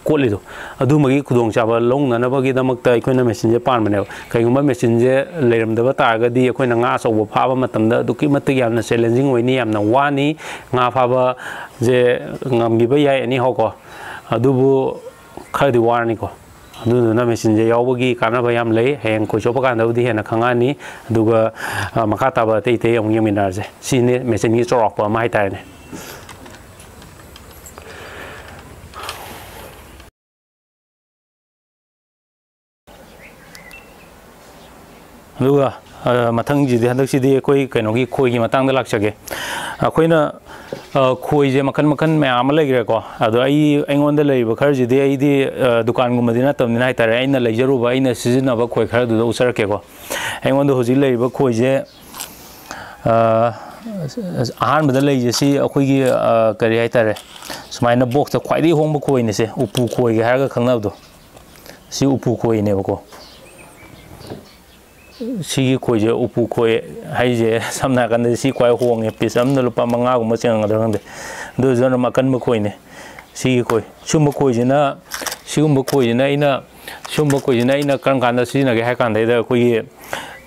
ꯀꯣꯠꯂꯤꯗꯣ ꯑꯗꯨꯝꯕꯒꯤ ꯈꯨꯗꯣꯡꯆꯥꯕ ꯂꯧꯅꯅꯕꯒꯤꯗꯃꯛꯇ ꯑꯩꯈꯣꯏꯅ ꯃꯦꯆꯤꯟꯁꯦ ꯄꯥꯟꯕꯅꯦꯕ ꯀꯩꯒꯨꯝꯕ ꯃꯦꯆꯤꯟꯁꯦ ꯂꯩꯔꯝꯗꯕ ꯇꯥꯔꯒꯗꯤ ꯑꯩꯈꯣꯏꯅ ꯉꯥ ꯑꯆꯧꯕ ꯐꯥꯕ ꯃꯇꯝꯗ ꯑꯗꯨꯛꯀꯤ ꯃꯇꯤꯛ ꯌꯥꯝꯅ ꯆꯦꯂꯦꯟꯖꯤꯡ ꯑꯣꯏꯅꯤ ꯌꯥꯝꯅ ꯋꯥꯅꯤ ꯉꯥ ꯐꯥꯕꯁꯦ ꯉꯝꯈꯤꯕ ꯌꯥꯏ ꯑꯅꯤꯍꯥꯎꯀꯣ ꯑꯗꯨꯕꯨ ꯈꯔꯗꯤ ꯋꯥꯔꯅꯤꯀꯣ ꯑꯗꯨꯗꯨꯅ ꯃꯦꯆꯤꯟꯁꯦ ꯌꯥꯎꯕꯒꯤ ꯀꯥꯟꯅꯕ ꯌꯥꯝ ꯂꯩ ꯍꯌꯦꯡ ꯈꯣꯏ ꯆꯣꯞꯄ ꯀꯥꯟꯗꯕꯨꯗꯤ ꯍꯦꯟꯅ ꯈꯪꯉꯛꯑꯅꯤ ꯑꯗꯨꯒ ꯃꯈꯥ ꯇꯥꯕ ꯑꯇꯩ ꯑꯇꯩ ꯑꯃꯨꯛ ꯌꯦꯡꯃꯤꯟꯅꯔꯁꯦ ꯁꯤꯅꯤ ꯃꯦꯆꯤꯟꯒꯤ ꯆꯥꯎꯔꯥꯛꯄ ꯑꯃ ꯍꯥꯏꯇꯥꯔꯦꯅꯦ ꯑꯗꯨꯒ ꯃꯊꯪꯁꯤꯗꯤ ꯍꯟꯗꯛꯁꯤꯗꯤ ꯑꯩꯈꯣꯏ ꯀꯩꯅꯣꯒꯤ ꯈꯣꯏꯒꯤ ꯃꯇꯥꯡꯗ ꯂꯥꯛꯆꯒꯦ ꯑꯩꯈꯣꯏꯅ ꯈꯣꯏꯁꯦ ꯃꯈꯟ ꯃꯈꯟ ꯃꯌꯥꯝ ꯑꯃ ꯂꯩꯈ꯭ꯔꯦꯀꯣ ꯑꯗꯣ ꯑꯩꯉꯣꯟꯗ ꯂꯩꯔꯤꯕ ꯈꯔꯁꯤꯗꯤ ꯑꯩꯗꯤ ꯗꯨꯀꯥꯟꯒꯨꯝꯕꯗꯤ ꯅꯠꯇꯕꯅꯤ나 ꯍꯥꯏꯇꯥꯔꯦ ꯑꯩꯅ ꯂꯩꯖꯔꯨꯕ ꯑꯩꯅ ꯁꯤꯖꯤꯟꯅꯕ ꯈꯣꯏ ꯈꯔꯗꯨꯗ ꯎꯠꯆꯔꯛꯀꯦꯀꯣ ꯑꯩꯉꯣꯟꯗ ꯍꯧꯖꯤꯛ ꯂꯩꯔꯤꯕ ꯈꯣꯏꯁꯦ ꯑꯍꯥꯟꯕꯗ ꯂꯩꯔꯤꯁꯦ ꯁꯤ ꯑꯩꯈꯣꯏꯒꯤ ꯀꯔꯤ ꯍꯥꯏꯇꯥꯔꯦ ꯁꯨꯃꯥꯏꯅ ꯕꯣꯛꯁꯇ ꯈ꯭ꯋꯥꯏꯗꯒꯤ ꯍꯣꯡꯕ ꯈꯣꯏꯅꯤꯁꯦ ꯎꯄꯨ ꯈꯣꯏꯒ ꯍꯥꯏꯔꯒ ꯈꯪꯅꯕꯗꯣ ꯁꯤ ꯎꯄꯨ ꯈꯣꯏꯅꯦꯕꯀꯣ ꯁꯤꯒꯤ ꯈꯣꯏꯁꯦ ꯎꯄꯨ ꯈꯣꯏ ꯍꯥꯏꯁꯦ ꯁꯝꯅ ꯍꯥꯏꯔꯀꯥꯟꯗ ꯁꯤ ꯈ꯭ꯋꯥꯏ ꯍꯣꯡꯉꯦ ꯄꯤꯁ ꯑꯃꯗ ꯂꯨꯄꯥ 5ꯒꯨꯝꯕ ꯆꯪꯒꯗ꯭ꯔꯥ ꯈꯪꯗꯦ ꯑꯗꯨꯁꯨ ꯑꯗꯨꯝ ꯑꯀꯟꯕ ꯈꯣꯏꯅꯦ ꯁꯤꯒꯤ ꯈꯣꯏ ꯁꯤꯒꯨꯝꯕ ꯈꯣꯏꯁꯤꯅ ꯑꯩꯅ ꯀꯔꯝ ꯀꯥꯟꯗ ꯁꯤꯖꯤꯟꯅꯒꯦ ꯍꯥꯏ ꯀꯥꯟꯗꯩꯗ ꯑꯩꯈꯣꯏꯒꯤ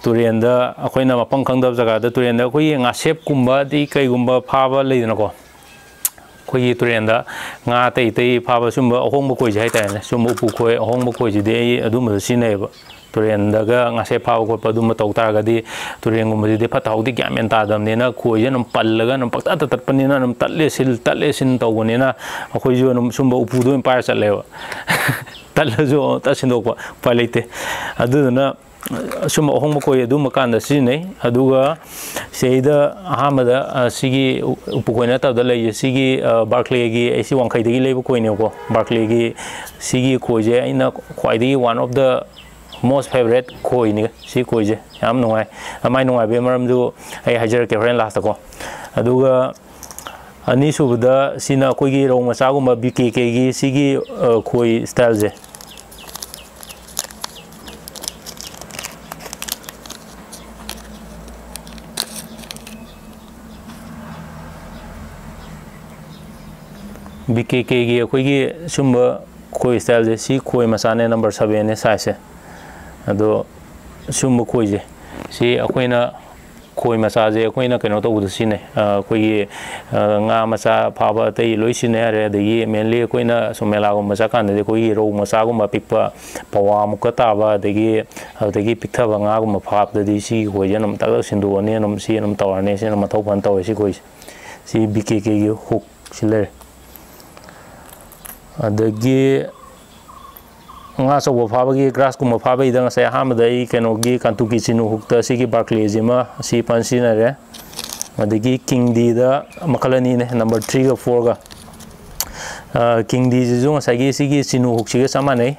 ꯇꯨꯔꯦꯟꯗ ꯑꯩꯈꯣꯏꯅ ꯃꯐꯝ ꯈꯪꯗꯕ ꯖꯒꯥꯗ ꯇꯨꯔꯦꯟꯗ ꯑꯩꯈꯣꯏꯒꯤ ꯉꯥꯁꯦꯞꯀꯨꯝꯕ ꯑꯗꯩ ꯀꯩꯒꯨꯝꯕ ꯐꯥꯕ ꯂꯩꯗꯅꯀꯣ ꯑꯩꯈꯣꯏꯒꯤ ꯇꯨꯔꯦꯟꯗ ꯉꯥ ꯑꯇꯩ ꯐꯥꯕ ꯁꯨꯝꯕ ꯑꯍꯣꯡꯕ ꯈꯣꯏꯁꯦ ꯍꯥꯏꯇꯥꯔꯦꯅꯦ ꯁꯨꯝꯕ ꯎꯄꯨ ꯈꯣꯏ ꯑꯍꯣꯡꯕ ꯈꯣꯏꯁꯤꯗꯤ ꯑꯩ ꯑꯗꯨꯝꯕꯗ ꯁꯤꯖꯤꯟꯅꯩꯌꯦꯕ ꯇꯨꯔꯦꯟꯗꯒ ꯉꯥꯁꯦꯞ ꯐꯥꯕ ꯈꯣꯠꯄ ꯑꯗꯨꯝꯕ ꯇꯧ ꯇꯥꯔꯒꯗꯤ ꯇꯨꯔꯦꯟꯒꯨꯝꯕꯁꯤꯗꯤ ꯐꯠꯇ ꯍꯥꯎꯊꯤ ꯒ꯭ꯌꯥꯟ ꯃꯦꯟ ꯇꯥꯗꯕꯅꯤꯅ ꯈꯣꯏꯁꯦ ꯑꯗꯨꯝ ꯄꯜꯂꯒ ꯑꯗꯨꯝ ꯄꯪꯇꯠꯇ ꯇꯠꯄꯅꯤꯅ ꯑꯗꯨꯝ ꯇꯠꯂꯦ ꯁꯤꯟ ꯇꯧꯕꯅꯤꯅ ꯑꯩꯈꯣꯏꯁꯨ ꯑꯗꯨꯝ ꯁꯨꯝꯕ ꯎꯄꯨꯗꯣ ꯑꯣꯏꯅ ꯄꯥꯏꯔ ꯆꯠꯂꯦꯕ ꯇꯠꯂꯁꯨ ꯇꯠ ꯁꯤꯟꯗꯣꯛꯄ ꯎꯄꯥꯏ ꯂꯩꯇꯦ ꯑꯗꯨꯗꯨꯅ ꯁꯨꯝꯕ ꯑꯍꯣꯡꯕ ꯈꯣꯏ ꯑꯗꯨꯝꯕ ꯀꯥꯟꯗ ꯁꯤꯖꯤꯟꯅꯩ ꯑꯗꯨꯒ ꯁꯤꯗꯩꯗ ꯑꯍꯥꯟꯕꯗ ꯁꯤꯒꯤ ꯎꯄꯨ ꯈꯣꯏ ꯅꯠꯇꯕꯗ ꯂꯩꯔꯤꯁꯦ ꯁꯤꯒꯤ ꯕꯥꯔꯀ꯭ꯂꯦꯒꯤ ꯑꯩ ꯁꯤ ꯋꯥꯡꯈꯩꯗꯒꯤ ꯂꯩꯕ ꯈꯣꯏꯅꯦꯕꯀꯣ ꯕꯥꯔꯀ꯭ꯂꯦꯒꯤ ꯁꯤꯒꯤ ꯈꯣꯏꯁꯦ ꯑꯩꯅ ꯈ꯭ꯋꯥꯏꯗꯒꯤ one of the most favourite ꯈꯣꯏꯅꯤ ꯁꯤ ꯈꯣꯏꯁꯦ ꯌꯥꯝ ꯅꯨꯡꯉꯥꯏ ꯃꯥꯏ ꯅꯨꯡꯉꯥꯏꯕꯒꯤ ꯃꯔꯝꯗꯨ ꯑꯩ ꯍꯥꯏꯖꯔꯛꯀꯦ ꯍꯣꯔꯦꯟ ꯂꯥꯁꯇꯀꯣ ꯑꯗꯨꯒ ꯑꯅꯤꯁꯨꯕꯗ ꯁꯤꯅ ꯑꯩꯈꯣꯏꯒꯤ ꯔꯧ ꯃꯆꯥꯒꯨꯝꯕ BKKꯒꯤ ꯁꯤꯒꯤ ꯈꯣꯏ ꯁ꯭ꯇꯥꯏꯜꯁꯦ BKKꯒꯤ ꯑꯩꯈꯣꯏꯒꯤ ꯁꯨꯝꯕ khoi style si khoi masane number 7 ne size ado sumbu khoi je si akoina khoi masa je akoina keno to budu sine khoi nga masa phaba tai loi sine are de mainly akoina somela go masa kan de khoi ro masa go ma pikpa pawa mu ka ta ba de pikta ba nga go ma phab de si khoi je nam ta sindu ne nam si nam tawar ne si nam thau ban taw si khoi si BKK gi hook sile adagi nga so bo phaba grass ko ma phaba idang sa hamada I keno gi kantuki chinu hukta sigi barclay jima si pansi na re adagi king d da makalani ne number 3 ga 4 ga king d ji jung sa gi sigi chinu huk chi ga samane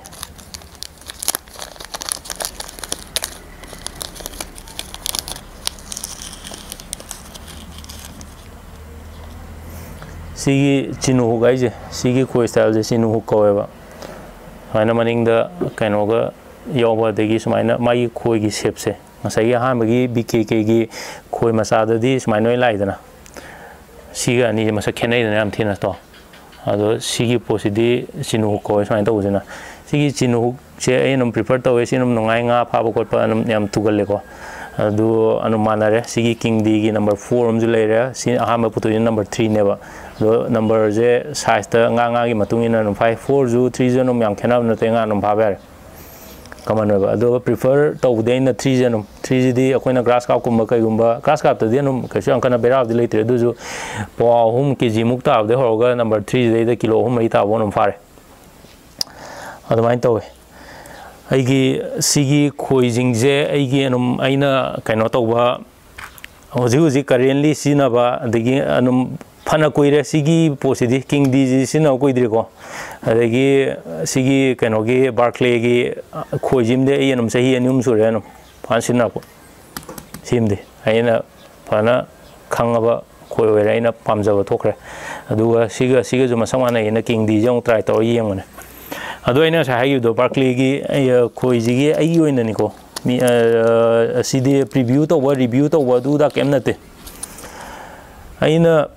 sigi chinu huk ai je sigi khoi style je chinu huk ko ba maina maning da kaino ga yoba degi sumaina mai khoi gi shape se ngasai ha magi BKK gi khoi masa da di sumaina lai dana siga ni masa khenai da yam thina to ado sigi posidi chinu ko sumaina to ujina sigi chinu che ai num prefer to we sinum nongai nga pha ba kot pa num yam tugal le ko adu anumana re sigi king d gi number 4 um ju le re si ha ma putu number 3 ne ba do number je size ta nga gi matung ina num 5 4 ju 3 ju num yam khena na te nga num pha ba kaman ba do prefer to de na 3 ju num 3 ji di akoina grass cup kum kai gumba grass cup ta de num ka shu kana bera de le tre du ju po hum kg muk ta de ho ga number 3 de kilo hum mai ta bonum fa re ꯑꯗꯨꯃꯥꯏꯅ ꯇꯧꯋꯦ ꯑꯩꯒꯤ ꯁꯤꯒꯤ ꯈꯣꯏꯁꯤꯡꯁꯦ ꯑꯩꯒꯤ ꯑꯩꯅ ꯀꯩꯅꯣ ꯇꯧꯕ ꯍꯧꯖꯤꯛ ꯀꯔꯦꯟꯂꯤ ꯁꯤꯖꯤꯟꯅꯕ ꯑꯗꯒꯤ ꯐꯅ ꯀꯨꯏꯔꯦ ꯁꯤꯒꯤ ꯄꯣꯠꯁꯤꯗꯤ ꯀꯤꯡ ꯗꯤꯁꯤ ꯁꯤꯖꯤꯟꯅꯕ ꯀꯨꯏꯗ꯭ꯔꯤꯀꯣ ꯑꯗꯒꯤ ꯁꯤꯒꯤ ꯀꯩꯅꯣꯒꯤ ꯕꯥꯔꯀ꯭ꯂꯦꯒꯤ ꯈꯣꯏꯁꯤꯃꯗꯤ ꯑꯩ ꯆꯍꯤ 2 ꯁꯨꯔꯦ ꯐꯅ ꯁꯤꯖꯤꯟꯅꯔꯛꯄ ꯁꯤꯃꯗꯤ ꯑꯩꯅ ꯐꯅ ꯈꯪꯉꯕ ꯈꯣꯏ ꯑꯣꯏꯔꯦ ꯑꯩꯅ ꯄꯥꯝꯖꯕ ꯊꯣꯛꯈ꯭ꯔꯦ ꯑꯗꯨꯒ ꯁꯤꯒꯁꯨ ꯃꯁꯛ ꯃꯥꯟꯅꯩꯅ ꯀꯤꯡ ꯗꯤꯁꯦ ꯑꯃꯨꯛ ꯇ꯭ꯔꯥꯏ ꯇꯧꯔ ꯌꯦꯡꯕꯅꯦ ꯑꯗꯣ ꯑꯩꯅ ꯉꯁꯥꯏ ꯍꯥꯏꯈꯤꯕꯗꯣ ꯕꯥꯔꯀ꯭ꯂꯦꯒꯤ ꯈꯣꯏꯁꯤꯒꯤ ꯑꯩꯒꯤ ꯑꯣꯏꯅꯅꯤꯀꯣ ꯑꯁꯤꯗꯤ ꯔꯤꯚ꯭ꯌꯨ ꯇꯧꯕ ꯑꯗꯨꯗ ꯀꯩꯝ ꯅꯠꯇꯦ ꯑꯩꯅ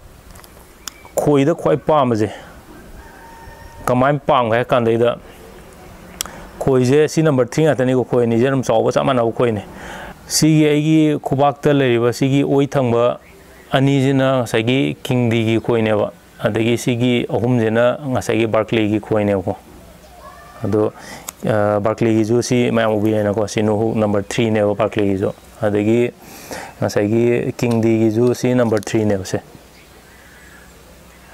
ꯈꯣꯏꯗ ꯈ꯭ꯋꯥꯏ ꯄꯥꯝꯕꯁꯦ ꯀꯃꯥꯏꯅ ꯄꯥꯝꯒꯦ ꯍꯥꯏ ꯀꯥꯟꯗꯩꯗ ꯈꯣꯏꯁꯦ ꯁꯤ नंबर 3 ꯉꯥꯛꯇꯅꯤꯀꯣ ꯈꯣꯏ ꯑꯅꯤꯁꯦ ꯆꯥꯎꯕ ꯆꯞ ꯃꯥꯟꯅꯕ ꯈꯣꯏꯅꯦ ꯁꯤꯒꯤ ꯑꯩꯒꯤ ꯈꯨꯕꯥꯛꯇ ꯂꯩꯔꯤꯕ ꯁꯤꯒꯤ ꯑꯣꯏ ꯊꯪꯕ ꯑꯅꯤꯁꯤꯅ ꯉꯁꯥꯏꯒꯤ ꯀꯤꯡ ꯗꯤꯒꯤ ꯈꯣꯏꯅꯦꯕ ꯑꯗꯒꯤ ꯁꯤꯒꯤ ꯑꯍꯨꯝꯁꯤꯅ ꯉꯁꯥꯏꯒꯤ ꯕꯥꯔꯀ꯭ꯂꯦꯒꯤ ꯈꯣꯏꯅꯦꯕꯀꯣ ꯑꯗꯣ ꯕꯥꯔꯀ꯭ꯂꯦꯒꯤꯁꯨ ꯁꯤ ꯃꯌꯥꯝ ꯎꯕꯤꯔꯦꯅꯀꯣ ꯁꯤ नंबर 3 नेबो बार्कलेगिसु अदगी ngसाइगी किंग दीगिसु सी नंबर 3 नेबो से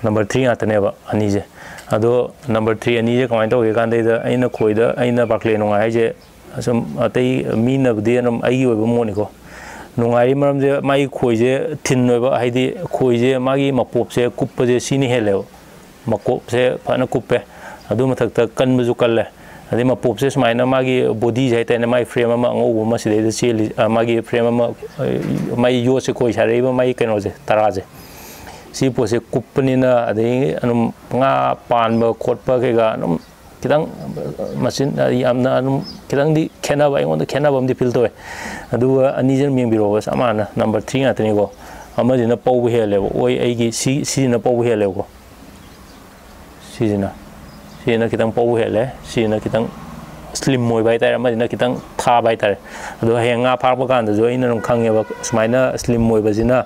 नंबर 3 आतनेबा अनीजे अदो नंबर 3 अनीजे कमाइन तौगे कांदेदा अइना खोइदा अइना बार्कले नुंगाइ हाइजे असम अतै मीनबदि अनम आइगी ओइबो मोनिको नुंगाइ मरमजे माइ खोइजे थिन ओइबा हाइदि खोइजे मागी मपोपसे कुप्पजे सिनि हेलेबो मकोपसे फना कुप्पे अदु मथक्ता कन्बजु कल्ले अदे मपोपसे सुमाइना मागी बॉडी जाइताने माइ फ्रेम अमा अंगौबो मसिदैदा चेलि मागी फ्रेम अमा माइ योसे खोइ सारेबा माइ कैनोजे तराजे सी पोसे कुप्पनिना अदे अनुम nga पानबा खोटपा केगा अनुम किदंग मसिन यामना अनुम किदंगदि खेनाबा अइंगोंदा खेनाबमदि फिल तोय अदुगा अनिजन मेंबिरोबा समाना नंबर 3 आतनिको अमजिना पौबो हेलेबो ओइ अइगी सीना पौबो हेलेबो सीजना कितंग पौबो हेले सीना कितंग स्लिम मोय बाय तारे अमजिना कितंग था बाय तारे अदो हेंगा फारपा कांदजो अइना नं खंगेबा सुमाइना स्लिम मोय बजिना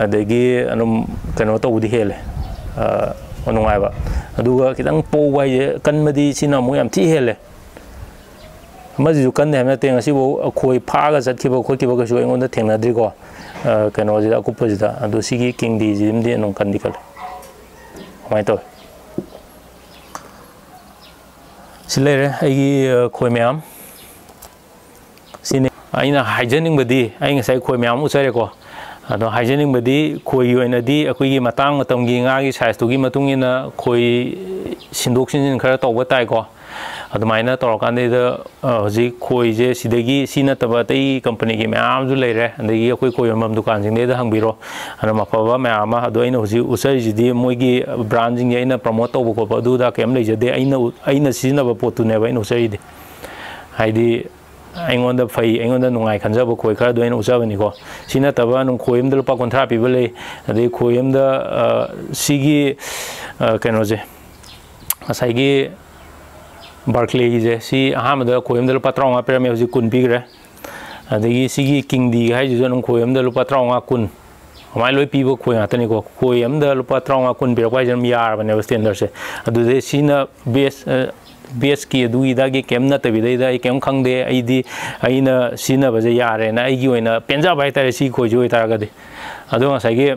अदगी अनुम कनो तौबदि हेले नुंगाइबा अदुगा कितंग पौबा हाइजे कन्मदि सिना मो याम थि हेले मजिजु कन्ने हमना तेंग सिबो खोइ फागा चतखिबा खोखिबा गसु अइंगोंदा थेंगनाद्रिको कनोजिदा कुप्पजिदा अदु सिगी किंग दी जिमदि नं कन्दिकल माइ तो सिलेरे आइगी खोइ म्याम सिने आइना हाइजनिंगबदि आइ ngसाइ खोइ म्याम उचरेको अदो हाइजनिंगबदि खोइ ओइनदि अखोइगी मतांग मतंगी ngaगी साइज तुगी मतुंगिना खोइ सिंदोक सिनजिन खरा तौबा ताइको अदुमाइना तौरकान्देदा हजि खोइजे सिदगी सिनतबा तै कंपनी की म्याम जु लेरे अदगी अखोइ खोइ मम दुकान जिंगदेदा हंगबिरो अन मफबा म्याम अदो अइना हजि उसरिजिदि मोइगी ब्रांड जिंग अइना प्रमोट तौबा कोबा दुदा केम लेजदे अइना सिनबा पोतुनेबा अइना उसरिदि हाइदि अइंगोंदा फै अइंगोंदा नुंगाइ खनजबा खोइ खरा दोइन उजबनिको सिनतबा नुं खोइमदा लुपा 50 पिबा ले अदि खोइमदा सिगी कैनोजे असाइगी बार्कलेगिजे सी अहामदा खोइमदा लुपा 35 पिरमे हजि 10 पिग्रे अदगी सिगी किंग दी हाइजु नुं खोइमदा लुपा 35 10 हमाइ लोइ पिबो खोइ आतनिको खोइमदा लुपा 35 10 पिरक्वाइ जम यारबने स्टैंडर्ड से अदुदे सिना बेस की दुईदागी केम नतबिदैदा आई केम खंगदे आइदी आइना सिनबजे यारेना आइगी ओइना पेंजाबा हाइतारे सी खोइजु ओइतारगदि अदो ngसाइगे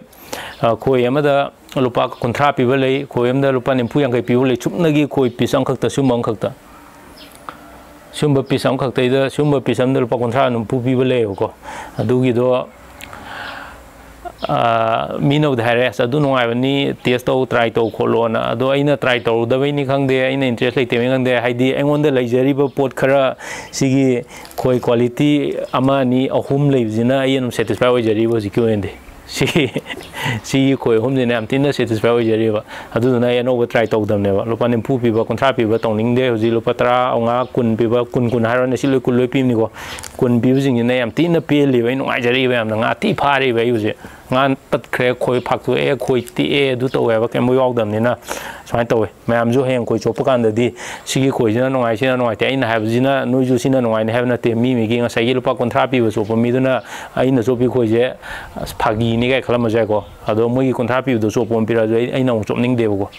खोइ अमदा लुपा 50 पिबा लै खोइ अमदा लुपा 90 50 पिबा लै चुपनगी खोइ पिस अमखक्ता सुम अमखक्ता सुम पिस अमखक्तैदा सुम पिस अमदा लुपा 50 90 पिबा लैको अदुगिदो मीनो धारे अदु नुंगाइबनी टेस्ट तौ ट्राई तौ खोलोना अदो अइना ट्राई तौदबैनि खंगदे अइना इंटरेस्ट लेते खंगदे हाइदि अइंगोंदा लैजरिबा पोट खरा सिगी खोइ क्वालिटी अमा नि अहुम लैबजिना अइनम सैटिस्फाई ओइजरिबो जिकि ओइंदे सी खोइ अहुमजिना याम तिना सैटिस्फाई ओइजरिबा अदुदुना अनोबा ट्राई तौदमनेबा लुपा 90 पिबा 50 पिबा तौनिंगदे हजि लुपा 30 10 पिबा 10 हारने सिलोइ कुलोइ पिमनिको 10 पिबजिंगिना याम तिना पेलिबा नुंगाइजरिबा याम nga ti phariba yuze nga patkhre khoi phaktu e khoi ti e du taweba kem yawdamnina smai tawe mayam ju heng khoi chopa kan di sigi khoi jina nongai sina nongai te aina habjina noiju sina nongai ne habna te mi mi gi nga sai lupa kontra pi so po mi duna aina so pi khoi je phagi ni ga khala ma ja ko ado moi gi kontra pi do so po pi ra jo aina ong chopning de ko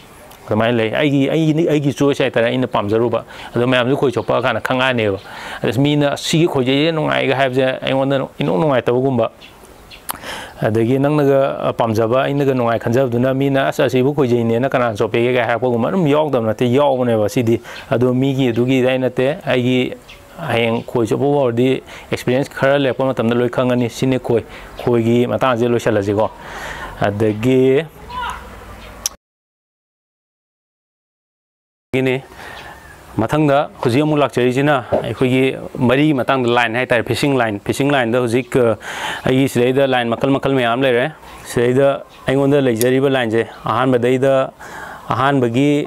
kamai lei ai gi choice ai tara aina pamjaruba ado mayam ju khoi chopa kana khanga ne ba as mi na sigi khoi je nongai ga habje ai won ino nongai tawgumba adagi nangnaga pamjaba ainaga nungai khanjabduna mina asibu khoijine na kana chopege ga hakpaguma dum yawdam nate yawbane ba sidi adu migi dugi dainate aigi hayeng khoi chobo wardi experience khara lepa matamda loi khangani sine khoi gi matang je loisalaji ko adagi gini mathangda huji amu lakchari jina akhoi mari matang line hai tar fishing line da huji ai sidaida line makal me am lere sidaida aingonda leijariba line je ahan badaida ahan bagi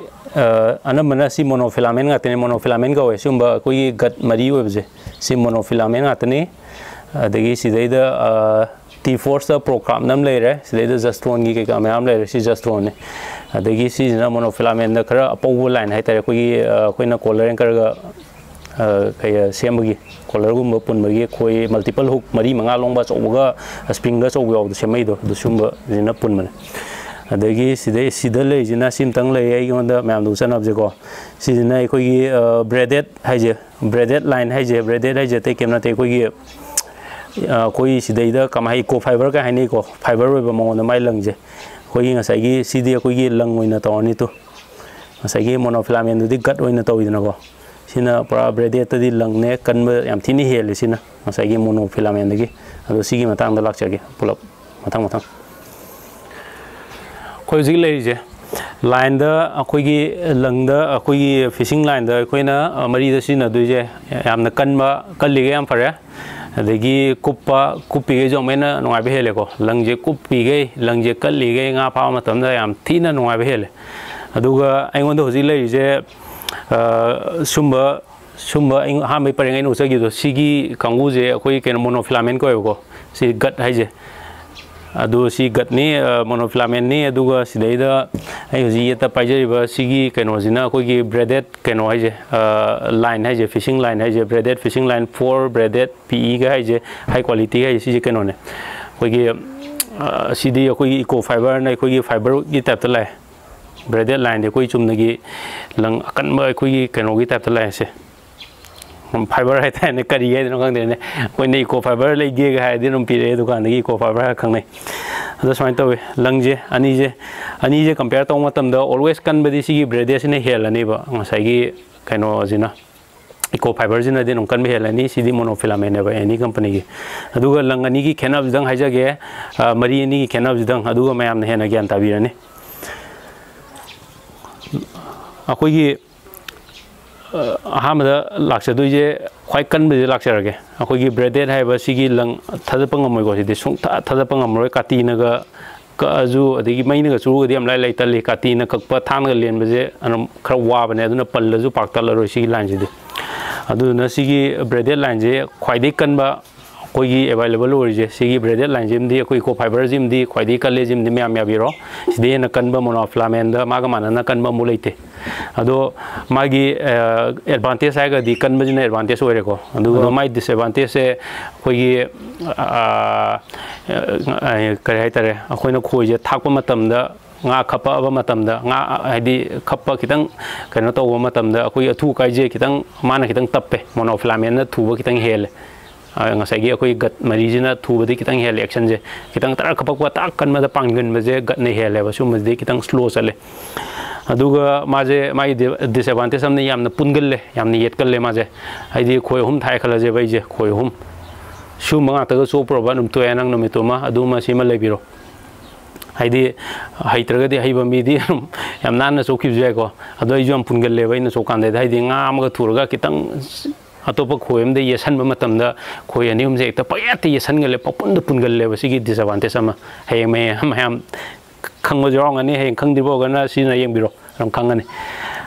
anamana si monofilament ngatene monofilament ga we sumba koi gat mari webje si monofilament ngatene adagi sidaida T-force da program nam lere sidaida justron gi ka me am lere si justron ne adagi si na monofilament da khara apow line hai tare koina collar anchor ga kaya semagi collar gum pun magi koi multiple hook mari manga longba chawga spring ga chawga semai do sumba jina pun man adagi sida le jina sim tang le ai gonda mam du sanab je ko sina koi braided line hai je te kemna te koi sidaida kamai ko fiber ka hani ko fiber we ba monga mai lang je koi ngasai gi sidi koi lang oina tawni tu ngasai gi monofilament du di gat oina tawidna ko sina para braided ta di lang ne kan ba yam thini hel sina ngasai gi monofilament gi ado sigi matang da lakchage pulap matang koi ji le je line da akoi gi lang da akoi gi fishing line da koina mari da sina du je yamna kanba kalli yam pare adagi kupi ge jong mena nungai be hele ko langje kupi ge langje kalli ge nga pa matam da yam thina nungai be hele aduga aingonda hoji lei je sumba ha mai pareng ai no sagi do sigi kangu je akoi ken monofilament ko si gat hai je adu si gat ni monofilament ni aduga sidaida ai hoji yeta paijari ba sigi keno jina koi gi braided keno hai je line hai je fishing line hai je braided fishing line 4 braided PE ga hai je high quality hai si keno ne koi gi sidi koi eco fiber na koi gi fiber gi type ta lai braided line de koi chumna gi lang akan ba koi gi keno gi type ta lai se fiber hai ta ne kari ge no kang de ne koi ne eco fiber lai ge ga hai de num pire dukan gi eco fiber khang nei ado swain tawe langje ani je compare tong matam da always kan badi sigi braided ne helani ba ngasai gi kaino jina eco fiber jina de nong kan be helani sidi monofilament ne ba any company gi aduga lang ani gi khenab jidang haija ge mari ani gi khenab jidang aduga mayam ne hena gyan tabirani akoi gi ahamada laksadui je khwai kan be laksarage akoi gi braided hai ba sigi lang thadapang amoi go sidi sung thadapang amoi kati na ga ka aju adigi mai na ga churu ga diam lai tali kati na kakpa thang ga len baje anam khara wa bane aduna pallaju paktal ro sigi line sidi aduna sigi braided line je khwai de kan ba koi gi available ori je sigi braided line jim di koi ko fiber jim di khwai de kale jim di me am ya biro sidi na kan ba monofilament da maga manana kan ba muleite ado magi advantage hai ga di kan bajina advantage ore ko adu mai disadvantage se koi gi kare hai tare akoi na khoi je thakpa matam da nga khapa ba matam da nga hadi khapa kitang kano to ba matam da akoi athu kai je kitang mana kitang tappe monofilament na thu ba kitang hele ngasai gi akoi gat mari jina thu ba di kitang hele action je kitang tar khapa ko ta kan ma da panggan ba je gat ne hele ba sum de kitang slow chale aduga maje mai disadvantage amne yamna pungalle yamna yetkalle maje haidi khoi hum thai khala je bai je khoi hum shu manga ta so proba num to enang numi to ma aduma sima lebiro haidi haitraga de haiba mi di yam nan na so khib je ko adoi jom pungalle bai na so kan de haidi nga am ga thurga kitang atopa khoyam de yesan ba matam da khoi ani hum je ta payati yesan gale papun da pungalle ba sigi disadvantage ama hey me ham khangba jong ani hey khang dibo gana sina yeng biro ram khangani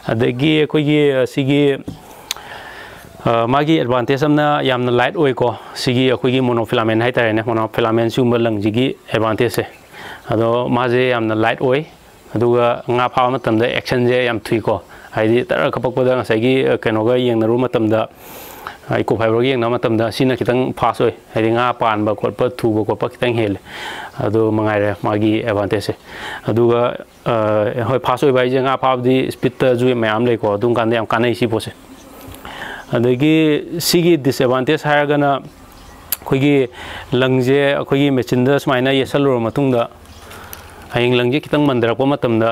adagi koi gi sigi magi advantage amna yamna light oi ko sigi akoi gi monofilament hai tare ne monofilament sumba lang jigi advantage se ado maje yamna light oi aduga nga pha matam da action je yam thui ko haidi tar kapak poda ngasai gi keno ga yeng na ru matam da eco fiber gi yeng na matam da sina kitang fast oi haidi nga pan ba khot pa thu ba ko pa kitang hel ado mangai re magi advantage se aduga hoi fast oi bai je nga pha di speed ta ju mayam le ko dung kan yam kanai si pose adagi sigi disadvantage haragana ꯑꯩꯈꯣꯏꯒꯤ ꯂꯪꯁꯦ ꯑꯩꯈꯣꯏꯒꯤ ꯃꯦꯆꯤꯟꯗ ꯁꯨꯃꯥꯏꯅ ꯌꯦꯠꯁꯜꯂꯨꯔꯕ ꯃꯇꯨꯡꯗ ꯍꯌꯦꯡ ꯂꯪꯁꯦ ꯈꯤꯇꯪ ꯃꯟꯊꯔꯛꯄ ꯃꯇꯝꯗ